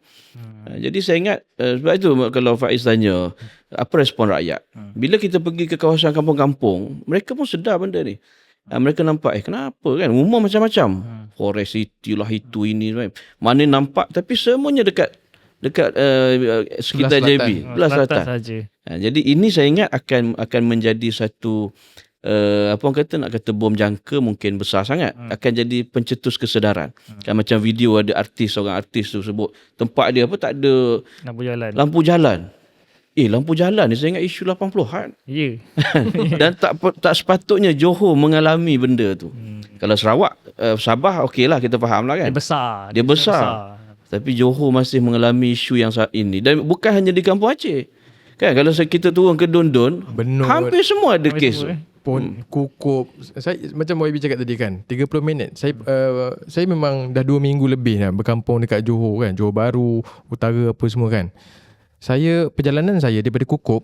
[SPEAKER 3] Jadi saya ingat sebab itu kalau Faiz tanya apa respon rakyat, bila kita pergi ke kawasan kampung-kampung, mereka pun sedar benda ni. Mereka nampak kenapa kan rumah macam-macam, Forest City lah, itu ini mana nampak, tapi semuanya dekat sekitar JB belah selatan saja. Jadi ini saya ingat akan menjadi satu apa orang kata, nak kata bom jangka mungkin besar sangat, akan jadi pencetus kesedaran. Kan macam video ada seorang artis tu sebut tempat dia tak ada lampu jalan. Lampu jalan ni saya ingat isu 80-an. Dan tak sepatutnya Johor mengalami benda tu. Kalau Sarawak, Sabah okeylah, kita faham lah kan. Dia besar. Tapi Johor masih mengalami isu yang saat ini. Dan bukan hanya di Kampung Aceh. Kan kalau kita turun ke Dondon, hampir semua ada kes.
[SPEAKER 1] Pun Kukup. Saya macam YB cakap tadi kan, 30 minit. Saya memang dah 2 minggu lebih dah berkampung dekat Johor kan, Johor Baru, Utara apa semua kan. Perjalanan saya daripada Kukup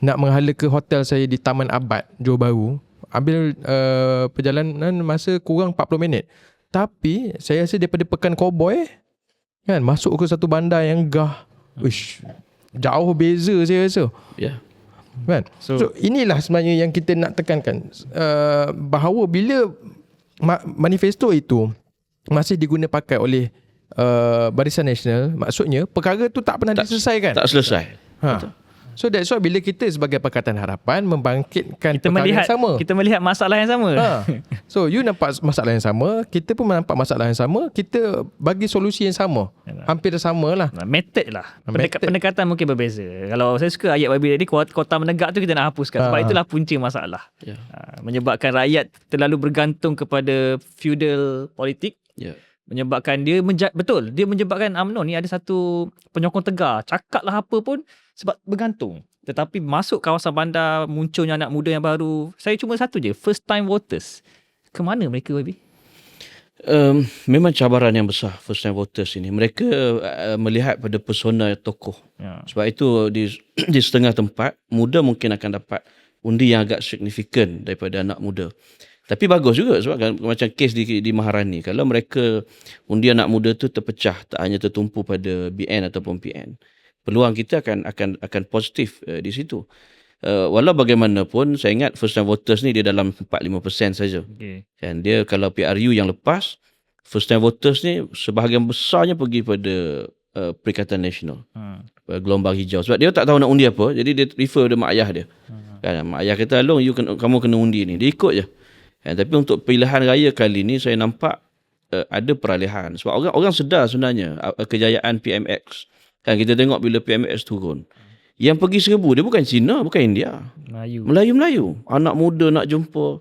[SPEAKER 1] nak menghala ke hotel saya di Taman Abad Johor Baru, ambil perjalanan masa kurang 40 minit. Tapi saya rasa daripada Pekan Cowboy kan masuk ke satu bandar yang gah, jauh beza saya rasa. Kan? So inilah sebenarnya yang kita nak tekankan, bahawa bila manifesto itu masih diguna pakai oleh Barisan Nasional, maksudnya perkara tu tak pernah diselesaikan. Tak selesai. So that's why bila kita sebagai Pakatan Harapan membangkitkan perkara yang sama,
[SPEAKER 2] kita melihat masalah yang sama.
[SPEAKER 1] So you nampak masalah yang sama, kita pun nampak masalah yang sama, kita bagi solusi yang sama. Hampir sama lah.
[SPEAKER 2] Method lah. Pendekatan mungkin berbeza. Kalau saya suka ayat YB tadi, kota menegak tu kita nak hapuskan. Sebab itulah punca masalah. Menyebabkan rakyat terlalu bergantung kepada feudal politik. Menyebabkan dia menyebabkan UMNO ni ada satu penyokong tegar, cakaplah apa pun sebab bergantung. Tetapi masuk kawasan bandar, munculnya anak muda yang baru, saya cuma satu je, first time voters. Ke mana mereka, YB?
[SPEAKER 3] Memang cabaran yang besar first time voters ini. Mereka melihat pada persona tokoh. Sebab itu di setengah tempat muda mungkin akan dapat undi yang agak signifikan daripada anak muda. Tapi bagus juga sebab macam kes di Maharani, kalau mereka undi anak muda tu terpecah, tak hanya tertumpu pada BN ataupun PN, peluang kita akan positif di situ. Walau bagaimanapun saya ingat first time voters ni dia dalam 4-5% saja. Kan dia kalau PRU yang lepas first time voters ni sebahagian besarnya pergi pada Perikatan Nasional, gelombang hijau. Sebab dia tak tahu nak undi apa, jadi dia refer pada mak ayah dia. Kan, mak ayah kata, Long, kamu kena undi ni. Dia ikut je. Tapi untuk pilihan raya kali ni saya nampak ada peralihan. Sebab orang sedar sebenarnya kejayaan PMX. Kan kita tengok bila PMX turun. Yang pergi 1,000 dia bukan Cina, bukan India. Melayu. Anak muda nak jumpa.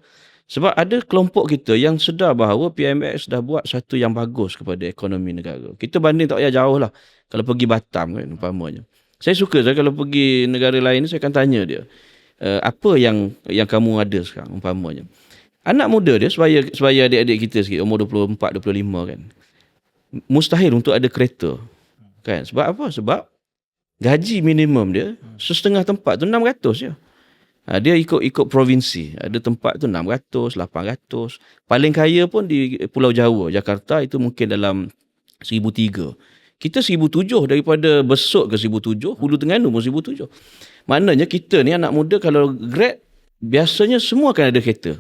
[SPEAKER 3] Sebab ada kelompok kita yang sedar bahawa PMX dah buat satu yang bagus kepada ekonomi negara. Kita banding tak payah jauh lah. Kalau pergi Batam kan umpamanya. Saya suka kalau pergi negara lain saya akan tanya dia. Apa yang kamu ada sekarang umpamanya. Anak muda dia sebaya adik-adik kita sikit umur 24, 25 kan. Mustahil untuk ada kereta. Kan? Sebab apa? Sebab gaji minimum dia setengah tempat tu 600 je. Dia ikut provinsi. Ada tempat tu 600, 800. Paling kaya pun di Pulau Jawa, Jakarta itu mungkin dalam 1,300. Kita 1,700 daripada Besut ke 1,700, Hulu Terengganu pun 1,700. Maknanya kita ni anak muda kalau grad biasanya semua akan ada kereta.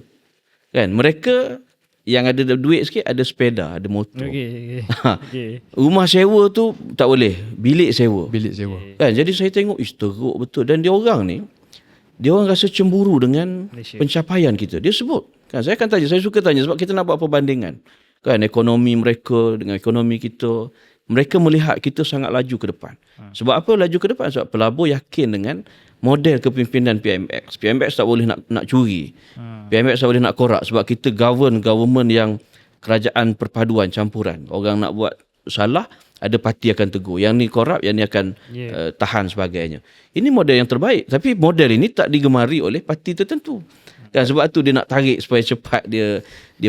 [SPEAKER 3] Kan? Mereka yang ada duit sikit ada sepeda, ada motor. Okay. Rumah sewa tu tak boleh, bilik sewa. Kan? Jadi saya tengok teruk betul dan dia orang rasa cemburu dengan Malaysia. Pencapaian kita. Dia sebut. Kan, saya suka tanya sebab kita nak buat perbandingan. Kan, ekonomi mereka dengan ekonomi kita. Mereka melihat kita sangat laju ke depan. Sebab apa laju ke depan? Sebab pelabur yakin dengan model kepimpinan PMX. PMX tak boleh nak curi. PMX tak boleh nak korak. Sebab kita government yang kerajaan perpaduan, campuran. Orang nak buat salah, ada parti akan tegur. Yang ni korup, yang ni akan tahan sebagainya. Ini model yang terbaik. Tapi model ini tak digemari oleh parti tertentu. Dan sebab tu dia nak tarik supaya cepat dia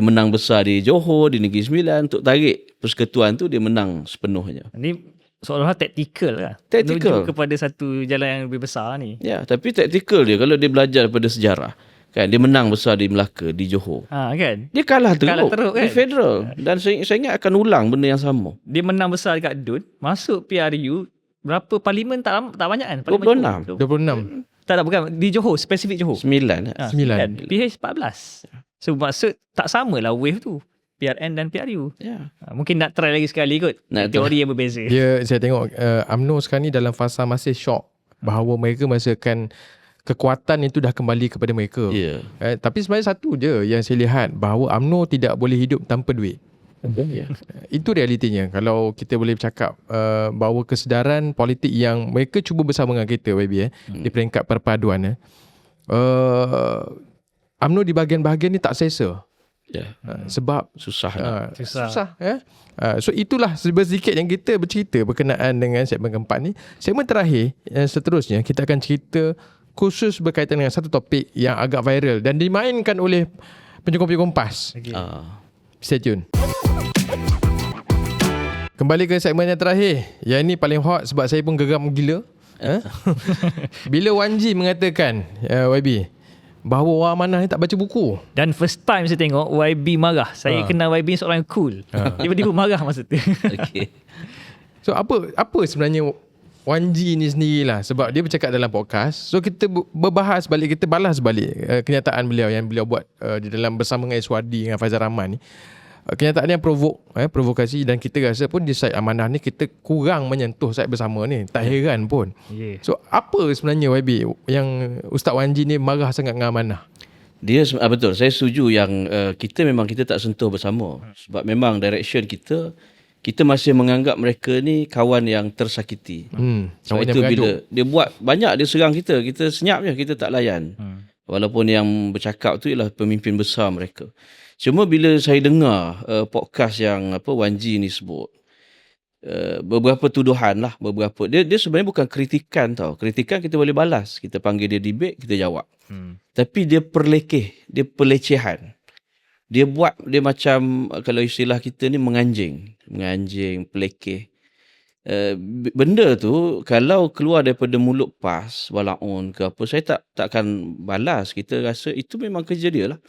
[SPEAKER 3] menang besar di Johor, di Negeri Sembilan. Untuk tarik persekutuan tu dia menang sepenuhnya.
[SPEAKER 2] Ini seolah-olah taktikal lah. Menuju kepada satu jalan yang lebih besar ni.
[SPEAKER 3] Ya, tapi taktikal dia kalau dia belajar daripada sejarah. Kan, dia menang besar di Melaka, di Johor.
[SPEAKER 2] Kan?
[SPEAKER 3] Dia kalah teruk
[SPEAKER 2] kan?
[SPEAKER 3] Di federal. Dan saya ingat akan ulang benda yang sama.
[SPEAKER 2] Dia menang besar dekat DUN, masuk PRU, berapa parlimen tak banyak kan?
[SPEAKER 3] 26.
[SPEAKER 2] Tak, bukan. Di Johor, spesifik Johor.
[SPEAKER 3] 9.
[SPEAKER 2] Kan? PH 14. So maksud tak samalah wave tu. PRN dan PRU. Mungkin nak try lagi sekali kot. Teori yang berbeza.
[SPEAKER 1] Saya tengok UMNO sekarang ni dalam fasa masih shock bahawa mereka merasakan kekuatan itu dah kembali kepada mereka. Tapi sebenarnya satu je yang saya lihat, bahawa UMNO tidak boleh hidup tanpa duit. Itu realitinya. Kalau kita boleh bercakap bahawa kesedaran politik yang mereka cuba bersama dengan kita YB di peringkat perpaduan UMNO di bahagian-bahagian ni tak selesa. Sebab susah. So itulah sedikit yang kita bercerita berkenaan dengan segmen keempat ni. Segmen terakhir seterusnya kita akan cerita khusus berkaitan dengan satu topik yang agak viral dan dimainkan oleh penyokong-penyokong PAS. Stay tune. Kembali ke segmen yang terakhir. Yang ini paling hot sebab saya pun geram gila. Bila Wan G mengatakan YB bahawa orang Amanah ni tak baca buku.
[SPEAKER 2] Dan first time saya tengok YB marah. Saya kenal YB seorang yang cool. Tiba-tiba marah masa tu.
[SPEAKER 1] So apa sebenarnya Wan G ni sendirilah, sebab dia bercakap dalam podcast. So kita berbahas balik, kita balas balik kenyataan beliau yang beliau buat di dalam bersama dengan Iswadi dengan Faizal Rahman ni. Kenyataan yang provokasi, dan kita rasa pun di side Amanah ni kita kurang menyentuh side bersama ni. Tak heran pun. So apa sebenarnya YB yang Ustaz Wan G ni marah sangat dengan Amanah?
[SPEAKER 3] Dia betul, saya setuju yang kita tak sentuh bersama. Sebab memang direction kita masih menganggap mereka ni kawan yang tersakiti. So itu bila dia buat banyak, dia serang kita senyap je, kita tak layan. Walaupun yang bercakap tu ialah pemimpin besar mereka. Cuma bila saya dengar podcast yang Wan G ni sebut, beberapa tuduhan lah, dia sebenarnya bukan kritikan tau. Kritikan kita boleh balas, kita panggil dia debate, kita jawab. Tapi dia pelecehan. Dia macam, kalau istilah kita ni menganjing, pelekeh. Benda tu kalau keluar daripada mulut PAS, Walaun ke apa, saya takkan balas. Kita rasa itu memang kerja dia lah.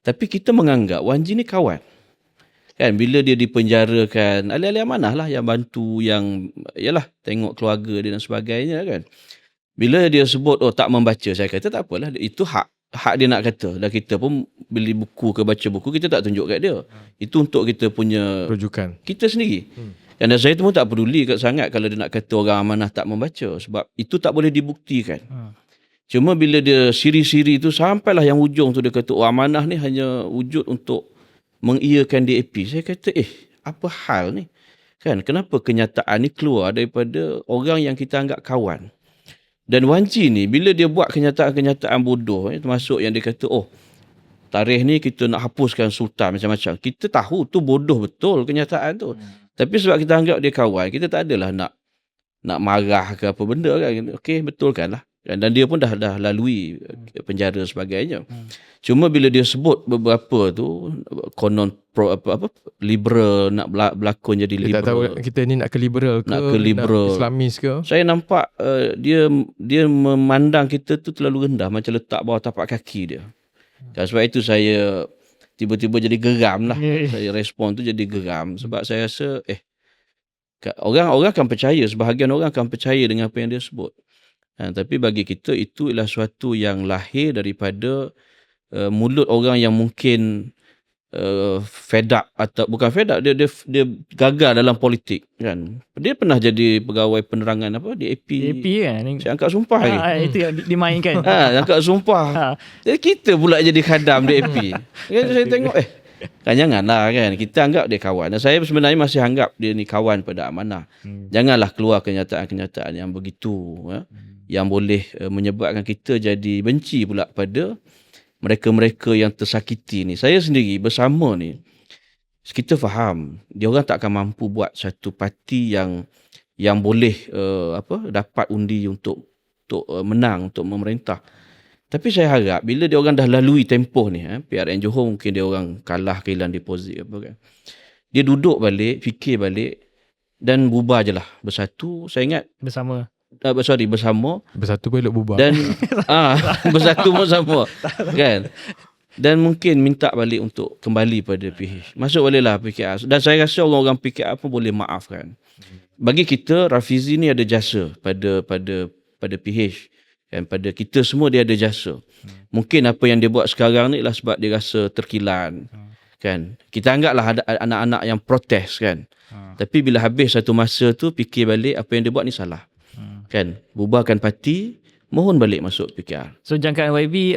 [SPEAKER 3] Tapi kita menganggap Wan G ni kawan. Kan, bila dia dipenjarakan, ahli-ahli amanah lah yang bantu, yang yalah tengok keluarga dia dan sebagainya kan. Bila dia sebut tak membaca, saya kata tak apalah, itu hak hak dia nak kata. Dan kita pun beli buku ke baca buku, kita tak tunjuk kat dia. Itu untuk kita punya
[SPEAKER 1] Rujukan.
[SPEAKER 3] kita sendiri. Dan saya tu pun tak peduli sangat kalau dia nak kata orang amanah tak membaca. Sebab itu tak boleh dibuktikan. Cuma bila dia siri-siri tu sampailah yang ujung tu dia kata amanah ni hanya wujud untuk mengiyakan DAP. Saya kata apa hal ni? Kan kenapa kenyataan ni keluar daripada orang yang kita anggap kawan? Dan Wan Ji ni bila dia buat kenyataan-kenyataan bodoh, termasuk yang dia kata tarikh ni kita nak hapuskan sultan macam-macam. Kita tahu tu bodoh betul kenyataan tu. Tapi sebab kita anggap dia kawan, kita tak adalah nak marah ke apa benda kan. Okey, betulkan lah. Dan dia pun dah lalui penjara sebagainya. Cuma bila dia sebut beberapa tu konon liberal, nak berlakon jadi
[SPEAKER 1] Dia
[SPEAKER 3] liberal.
[SPEAKER 1] tak tahu kita ni nak ke liberal ke,
[SPEAKER 3] nak
[SPEAKER 1] Islamis ke.
[SPEAKER 3] Saya nampak dia memandang kita tu terlalu rendah, macam letak bawah tapak kaki dia. Dan sebab itu saya tiba-tiba jadi geram lah. Saya respon tu jadi geram sebab saya rasa orang akan percaya, sebahagian orang akan percaya dengan apa yang dia sebut. Tapi bagi kita itu ialah suatu yang lahir daripada mulut orang yang mungkin fed up atau bukan fed up, dia gagal dalam politik kan. Dia pernah jadi pegawai penerangan DAP
[SPEAKER 2] kan.
[SPEAKER 3] saya angkat sumpah lagi.
[SPEAKER 2] Itu yang dimainkan.
[SPEAKER 3] Angkat sumpah. Jadi kita pula jadi khadam DAP. Kan saya tengok kan janganlah kan. Kita anggap dia kawan. Dan saya sebenarnya masih anggap dia ni kawan pada amanah. Janganlah keluar kenyataan-kenyataan yang begitu yang boleh menyebabkan kita jadi benci pula pada mereka-mereka yang tersakiti ni. Saya sendiri bersama ni, kita faham dia orang tak akan mampu buat satu parti yang boleh dapat undi untuk menang, untuk memerintah. Tapi saya harap bila dia orang dah lalui tempoh ni, PRN Johor mungkin dia orang kalah kehilangan deposit apa kan. Dia duduk balik, fikir balik dan bubar je lah bersatu. Saya ingat
[SPEAKER 2] Bersama.
[SPEAKER 3] Bersama.
[SPEAKER 1] Bersatu pun elok bubar.
[SPEAKER 3] Dan bersatu pun sama kan. Dan mungkin minta balik untuk kembali pada PH. Masuk baliklah PKR. Dan saya rasa orang-orang PKR pun boleh maafkan. Bagi kita Rafizi ni ada jasa pada PH. Kan, pada kita semua dia ada jasa. Mungkin apa yang dia buat sekarang ni lah sebab dia rasa terkilan. Kan. Kita anggaplah ada anak-anak yang protes kan. Tapi bila habis satu masa tu fikir balik apa yang dia buat ni salah. Kan, bubarkan parti, mohon balik masuk PKR.
[SPEAKER 2] So jangkaan YB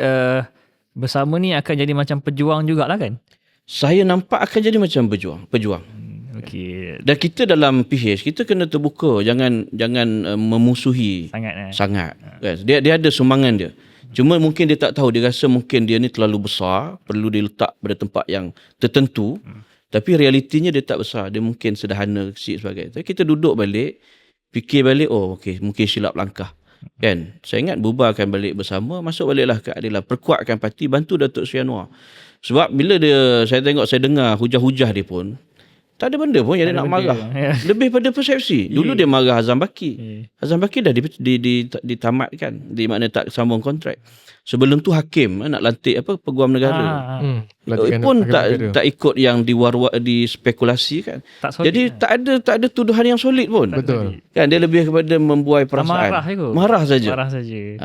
[SPEAKER 2] bersama ni akan jadi macam pejuang jugalah kan?
[SPEAKER 3] Saya nampak akan jadi macam pejuang.
[SPEAKER 2] Okey.
[SPEAKER 3] Dan kita dalam PH kita kena terbuka, jangan memusuhi sangat. Kan? Dia ada sumbangan dia. Cuma mungkin dia tak tahu, dia rasa mungkin dia ni terlalu besar, perlu diletak pada tempat yang tertentu. Tapi realitinya dia tak besar, dia mungkin sederhana kecil sebagainya. Tapi kita duduk balik, fikir balik, okey, mungkin silap langkah. Kan? Saya ingat bubarkan balik bersama, masuk baliklah keadilan, perkuatkan parti, bantu Datuk Seri Anwar. Sebab bila saya dengar hujah-hujah dia pun, tak ada benda pun yang dia nak marah. Lebih pada persepsi. Dulu dia marah Hazam Baki. Hazam Baki dah ditamatkan, di mana tak sambung kontrak. Sebelum tu hakim nak lantik Peguam Negara. Pun tak ikut yang dispekulasikan. Jadi tak ada tuduhan yang solid pun.
[SPEAKER 1] Betul.
[SPEAKER 3] Kan dia lebih kepada membuai perasaan. Marah saja.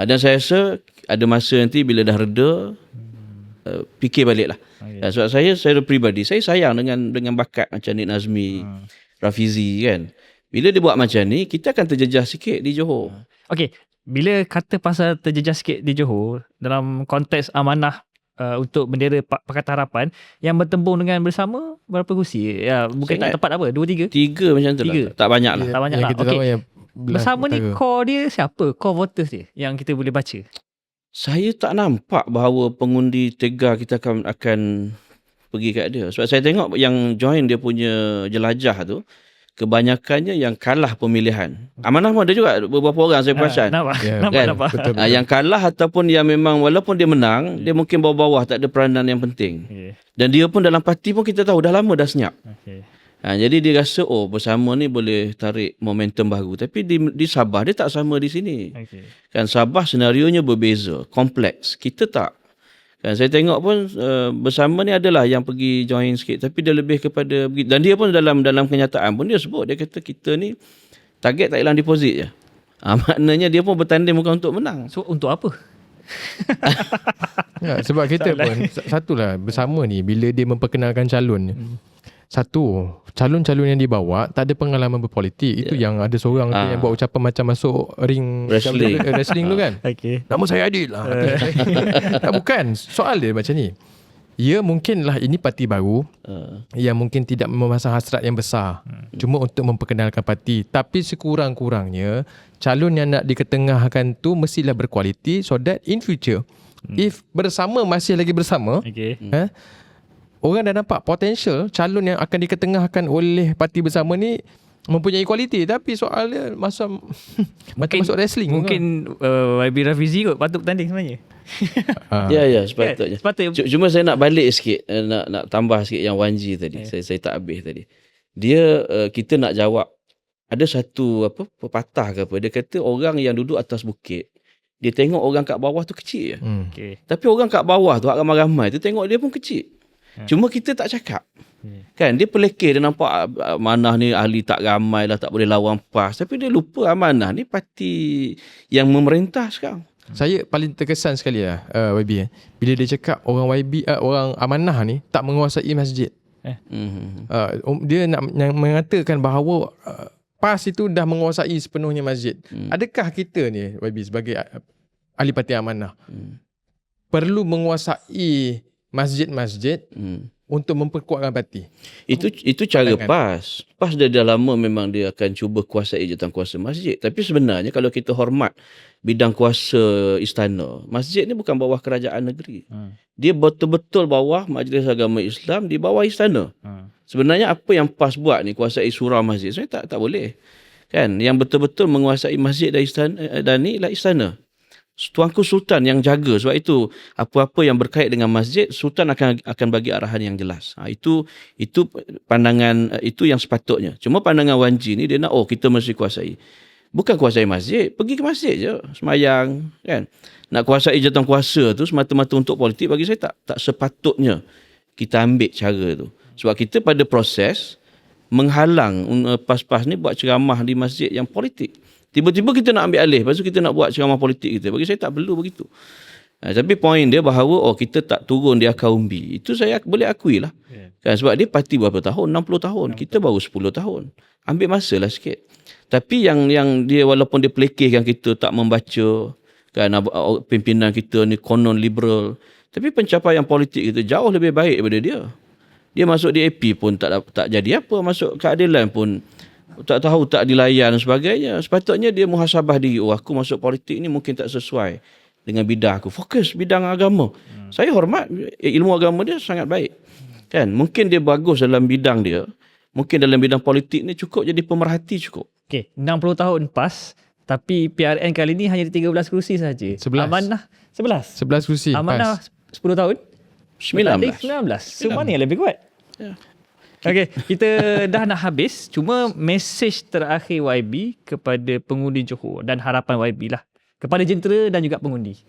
[SPEAKER 3] Dan saya rasa ada masa nanti bila dah reda, fikir baliklah. Sebab saya peribadi, saya sayang dengan bakat macam Nik Nazmi, Rafizi kan. Bila dia buat macam ni, kita akan terjejah sikit di Johor.
[SPEAKER 2] Okey, bila kata pasal terjejah sikit di Johor dalam konteks amanah untuk bendera Pakatan Harapan yang bertembung dengan bersama berapa kursi? Ya, bukan tak tepat apa? 2 3?
[SPEAKER 3] 3 macam tu lah. Tak banyak lah.
[SPEAKER 2] Tak banyak lah. Okey. Bersama ni core dia siapa? Core voters dia yang kita boleh baca.
[SPEAKER 3] Saya tak nampak bahawa pengundi Tega kita akan pergi kat dia. Sebab saya tengok yang join dia punya jelajah tu, kebanyakannya yang kalah pemilihan. Amanah pun ada juga beberapa orang saya perasan.
[SPEAKER 2] Nampak.
[SPEAKER 1] Betul.
[SPEAKER 3] Yang kalah ataupun yang memang walaupun dia menang, dia mungkin bawah-bawah, tak ada peranan yang penting. Dan dia pun dalam parti pun kita tahu dah lama dah senyap. Jadi dia rasa bersama ni boleh tarik momentum baru. Tapi di Sabah dia tak sama di sini. Kan Sabah senarionya berbeza, kompleks. Kita tak. Kan saya tengok pun bersama ni adalah yang pergi join sikit, tapi dia lebih kepada, dan dia pun dalam kenyataan pun dia sebut, dia kata kita ni target tak hilang deposit je. Maknanya dia pun bertanding bukan untuk menang.
[SPEAKER 2] So untuk apa?
[SPEAKER 1] Sebab kita pun satulah bersama ni bila dia memperkenalkan calon. Satu, calon-calon yang dibawa tak ada pengalaman berpolitik. Itu yang ada seorang tu yang buat ucapan macam masuk ring wrestling tu kan.
[SPEAKER 2] Okay.
[SPEAKER 1] Nama saya Adil lah. Tak, bukan. Soal dia macam ni. Ya mungkinlah ini parti baru yang mungkin tidak memasang hasrat yang besar. Cuma untuk memperkenalkan parti. Tapi sekurang-kurangnya calon yang nak diketengahkan tu mestilah berkualiti so that in future if bersama masih lagi bersama, orang dah nampak potential calon yang akan diketengahkan oleh parti bersama ni mempunyai kualiti. Tapi soal dia macam masuk wrestling.
[SPEAKER 2] Mungkin YB Rafizi kot patut bertanding sebenarnya.
[SPEAKER 3] Ya, sepatutnya.
[SPEAKER 2] Sepatutnya.
[SPEAKER 3] Cuma saya nak balik sikit, nak tambah sikit yang Wanji tadi. Saya tak habis tadi. Dia kita nak jawab ada satu pepatah ke apa, dia kata orang yang duduk atas bukit dia tengok orang kat bawah tu kecil je.
[SPEAKER 2] Okay.
[SPEAKER 3] Tapi orang kat bawah tu ramai-ramai tu tengok dia pun kecil. Cuma kita tak cakap. Kan dia pelekeh, dia nampak Amanah ni ahli tak ramai lah, tak boleh lawan PAS. Tapi dia lupa Amanah ni parti yang memerintah sekarang.
[SPEAKER 1] Saya paling terkesan sekali lah YB bila dia cakap orang YB orang Amanah ni tak menguasai masjid. Dia nak mengatakan bahawa PAS itu dah menguasai sepenuhnya masjid. Adakah kita ni YB sebagai ahli parti Amanah perlu menguasai masjid-masjid untuk memperkuatkan parti?
[SPEAKER 3] Itu cara PAS. PAS dah lama memang dia akan cuba kuasai jawatankuasa masjid. Tapi sebenarnya kalau kita hormat bidang kuasa istana, masjid ni bukan bawah kerajaan negeri. Dia betul-betul bawah Majlis Agama Islam, di bawah istana. Sebenarnya apa yang PAS buat ni, kuasai surau masjid, sebenarnya tak boleh. Kan? Yang betul-betul menguasai masjid dan ni ialah istana. Tuanku Sultan yang jaga. Sebab itu apa-apa yang berkait dengan masjid, Sultan akan bagi arahan yang jelas. Itu pandangan, itu yang sepatutnya. Cuma pandangan Wanji ni dia nak kita mesti kuasai. Bukan kuasai masjid, pergi ke masjid je semayang kan. Nak kuasai jawatankuasa tu semata-mata untuk politik, bagi saya tak sepatutnya kita ambil cara tu. Sebab kita pada proses menghalang PAS-PAS ni buat ceramah di masjid yang politik. Tiba-tiba kita nak ambil alih, lepas tu kita nak buat ceramah politik kita. Bagi saya tak perlu begitu. Tapi poin dia bahawa kita tak turun di akar umbi. Itu saya boleh akui lah. Kan, sebab dia parti berapa tahun? 60 tahun. Kita baru 10 tahun. Ambil masa lah sikit. Tapi yang dia walaupun dia pelekehkan kita tak membaca, kan, pimpinan kita ni konon liberal. Tapi pencapaian politik kita jauh lebih baik daripada dia. Dia masuk DAP pun tak jadi apa. Masuk keadilan pun tak tahu, tak dilayan dan sebagainya. Sepatutnya dia muhasabah diri. Aku masuk politik ni mungkin tak sesuai dengan bidang aku. Fokus bidang agama. Saya hormat ilmu agama dia sangat baik. Kan? Mungkin dia bagus dalam bidang dia. Mungkin dalam bidang politik ni cukup jadi pemerhati cukup.
[SPEAKER 2] Okay, 60 tahun PAS. Tapi PRN kali ni hanya 13 kursi saja.
[SPEAKER 1] 11.
[SPEAKER 2] Amanah 11.
[SPEAKER 1] 11 kursi.
[SPEAKER 2] Amanah 10 tahun.
[SPEAKER 3] 19.
[SPEAKER 2] So mana yang lebih kuat? Ya. Okay, kita dah nak habis. Cuma mesej terakhir YB kepada pengundi Johor dan harapan YB lah. Kepada jentera dan juga pengundi.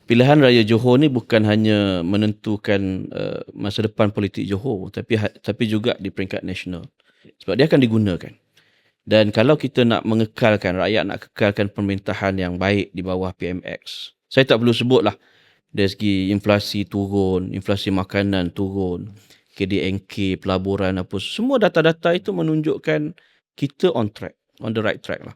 [SPEAKER 3] Pilihan Raya Johor ni bukan hanya menentukan masa depan politik Johor, tapi juga di peringkat nasional. Sebab dia akan digunakan. Dan kalau kita nak mengekalkan, rakyat nak kekalkan pemerintahan yang baik di bawah PMX. Saya tak perlu sebutlah dari segi inflasi turun, inflasi makanan turun, KDNK, pelaburan apa, semua data-data itu menunjukkan kita on track, on the right track lah.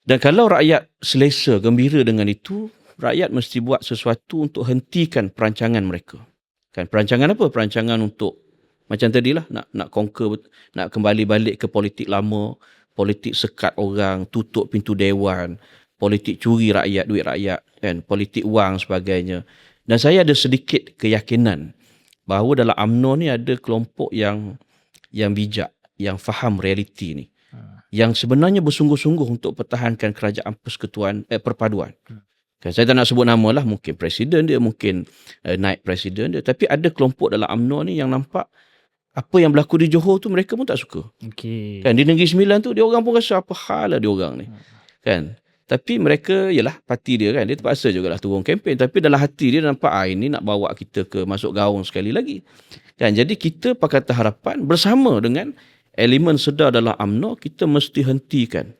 [SPEAKER 3] Dan kalau rakyat selesa, gembira dengan itu, rakyat mesti buat sesuatu untuk hentikan perancangan mereka. Kan, perancangan apa? Perancangan untuk macam tadilah nak conquer, nak kembali balik ke politik lama, politik sekat orang, tutup pintu dewan, politik curi rakyat, duit rakyat, kan, politik wang sebagainya. Dan saya ada sedikit keyakinan bahawa dalam UMNO ni ada kelompok yang bijak, yang faham realiti ni. Yang sebenarnya bersungguh-sungguh untuk pertahankan kerajaan persekutuan, perpaduan. Kan, saya tak nak sebut nama lah, mungkin presiden dia, mungkin naib presiden dia. Tapi ada kelompok dalam UMNO ni yang nampak apa yang berlaku di Johor tu mereka pun tak suka.
[SPEAKER 2] Okay.
[SPEAKER 3] Kan, di Negeri Sembilan tu dia orang pun rasa apa hal lah dia orang ni. Kan. Tapi mereka, yalah parti dia kan, dia terpaksa jugalah turun kempen. Tapi dalam hati dia nampak, ini nak bawa kita ke masuk gaung sekali lagi. Kan, jadi kita Pakatan Harapan bersama dengan elemen sedar dalam UMNO, kita mesti hentikan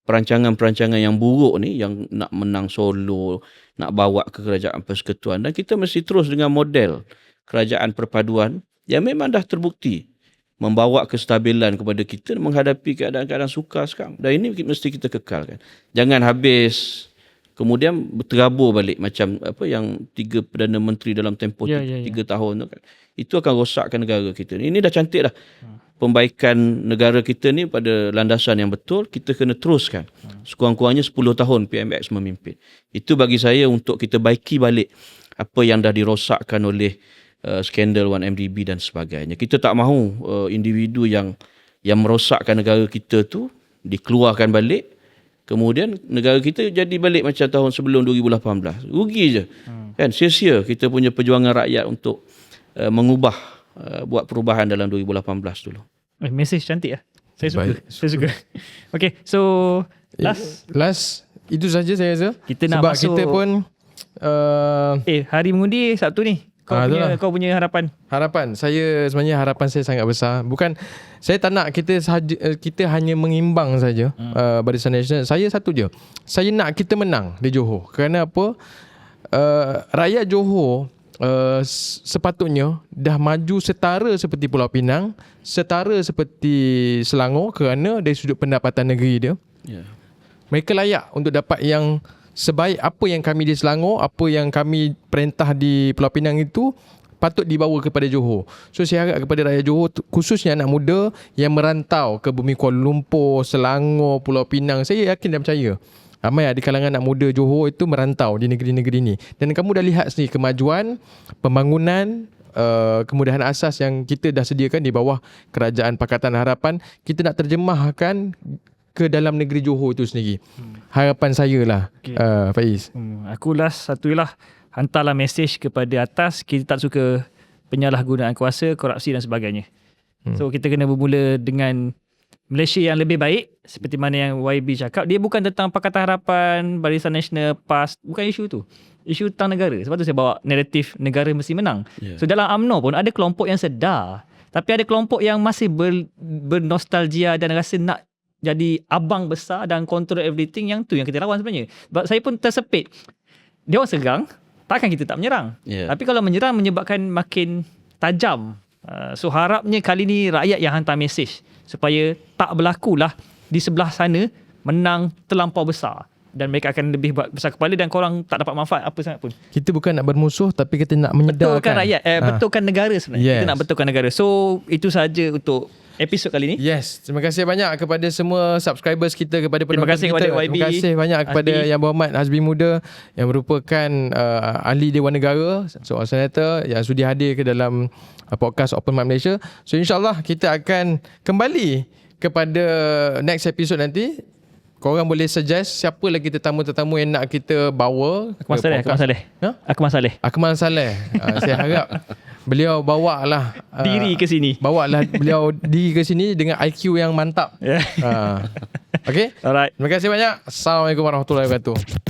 [SPEAKER 3] perancangan-perancangan yang buruk ni, yang nak menang solo, nak bawa ke kerajaan persekutuan, dan kita mesti terus dengan model kerajaan perpaduan yang memang dah terbukti membawa kestabilan kepada kita menghadapi keadaan-keadaan sukar sekarang. Dan ini mesti kita kekalkan. Jangan habis kemudian terabur balik macam apa yang 3 Perdana Menteri dalam tempoh 3 tahun tu kan. Itu akan rosakkan negara kita. Ini dah cantik dah. Pembaikan negara kita ni pada landasan yang betul, kita kena teruskan. Sekurang-kurangnya 10 tahun PMX memimpin. Itu bagi saya untuk kita baiki balik apa yang dah dirosakkan oleh skandal 1MDB dan sebagainya. Kita tak mahu individu yang merosakkan negara kita tu dikeluarkan balik, kemudian negara kita jadi balik macam tahun sebelum 2018. Rugi je. Kan, sia-sia kita punya perjuangan rakyat untuk mengubah, buat perubahan dalam 2018 dulu.
[SPEAKER 2] Mesej cantik lah. Saya suka. Okay, so
[SPEAKER 1] last itu saja saya rasa.
[SPEAKER 2] Kita nak
[SPEAKER 1] sebab
[SPEAKER 2] masuk,
[SPEAKER 1] kita pun
[SPEAKER 2] hari mengundi Sabtu ni. Kau punya harapan. Saya sebenarnya harapan saya sangat besar. Bukan saya tak nak kita hanya mengimbang saja Barisan Nasional. Saya satu je. Saya nak kita menang di Johor. Kerana apa? Rakyat Johor sepatutnya dah maju setara seperti Pulau Pinang, setara seperti Selangor kerana dari sudut pendapatan negeri dia. Mereka layak untuk dapat yang sebaik apa yang kami di Selangor, apa yang kami perintah di Pulau Pinang itu patut dibawa kepada Johor. So saya harap kepada rakyat Johor, khususnya anak muda yang merantau ke bumi Kuala Lumpur, Selangor, Pulau Pinang, saya yakin dan percaya ramai di kalangan anak muda Johor itu merantau di negeri-negeri ini. Dan kamu dah lihat sendiri kemajuan, pembangunan, kemudahan asas yang kita dah sediakan di bawah Kerajaan Pakatan Harapan. Kita nak terjemahkan ke dalam negeri Johor itu sendiri. Harapan saya lah, Faiz. Aku last satu lah, hantarlah mesej kepada atas, kita tak suka penyalahgunaan kuasa, korupsi dan sebagainya. So kita kena bermula dengan Malaysia yang lebih baik, seperti mana yang YB cakap. Dia bukan tentang Pakatan Harapan, Barisan Nasional, PAS, bukan isu tu. Isu tentang negara. Sebab tu saya bawa naratif negara mesti menang. So dalam UMNO pun ada kelompok yang sedar, tapi ada kelompok yang masih bernostalgia dan rasa nak jadi abang besar dan control everything. Yang tu yang kita lawan sebenarnya. Sebab saya pun tersepit. Dia orang segang, takkan kita tak menyerang. Tapi kalau menyerang menyebabkan makin tajam. So harapnya kali ni rakyat yang hantar mesej supaya tak berlakulah di sebelah sana menang terlampau besar. Dan mereka akan lebih besar kepala dan korang tak dapat manfaat apa sangat pun.
[SPEAKER 1] Kita bukan nak bermusuh, tapi kita nak menyedarkan.
[SPEAKER 2] Betulkan rakyat, betulkan negara sebenarnya. Kita nak betulkan negara. So itu saja untuk episod kali ni.
[SPEAKER 1] Yes, terima kasih banyak kepada semua subscribers kita, kepada penonton
[SPEAKER 2] terima kasih
[SPEAKER 1] kita.
[SPEAKER 2] Kepada YB,
[SPEAKER 1] terima kasih banyak kepada Yang Berhormat Hazbi Muda yang merupakan ahli Dewan Negara, seorang senator yang sudi hadir ke dalam podcast Open Mic Malaysia. So insyaAllah kita akan kembali kepada next episode nanti. Korang boleh suggest siapa lagi tetamu-tetamu yang nak kita bawa.
[SPEAKER 2] Akmal Saleh.
[SPEAKER 1] Saya harap beliau bawalah
[SPEAKER 2] diri ke sini.
[SPEAKER 1] Bawalah beliau diri ke sini dengan IQ yang mantap. Okay?
[SPEAKER 2] Alright.
[SPEAKER 1] Terima kasih banyak. Assalamualaikum warahmatullahi wabarakatuh.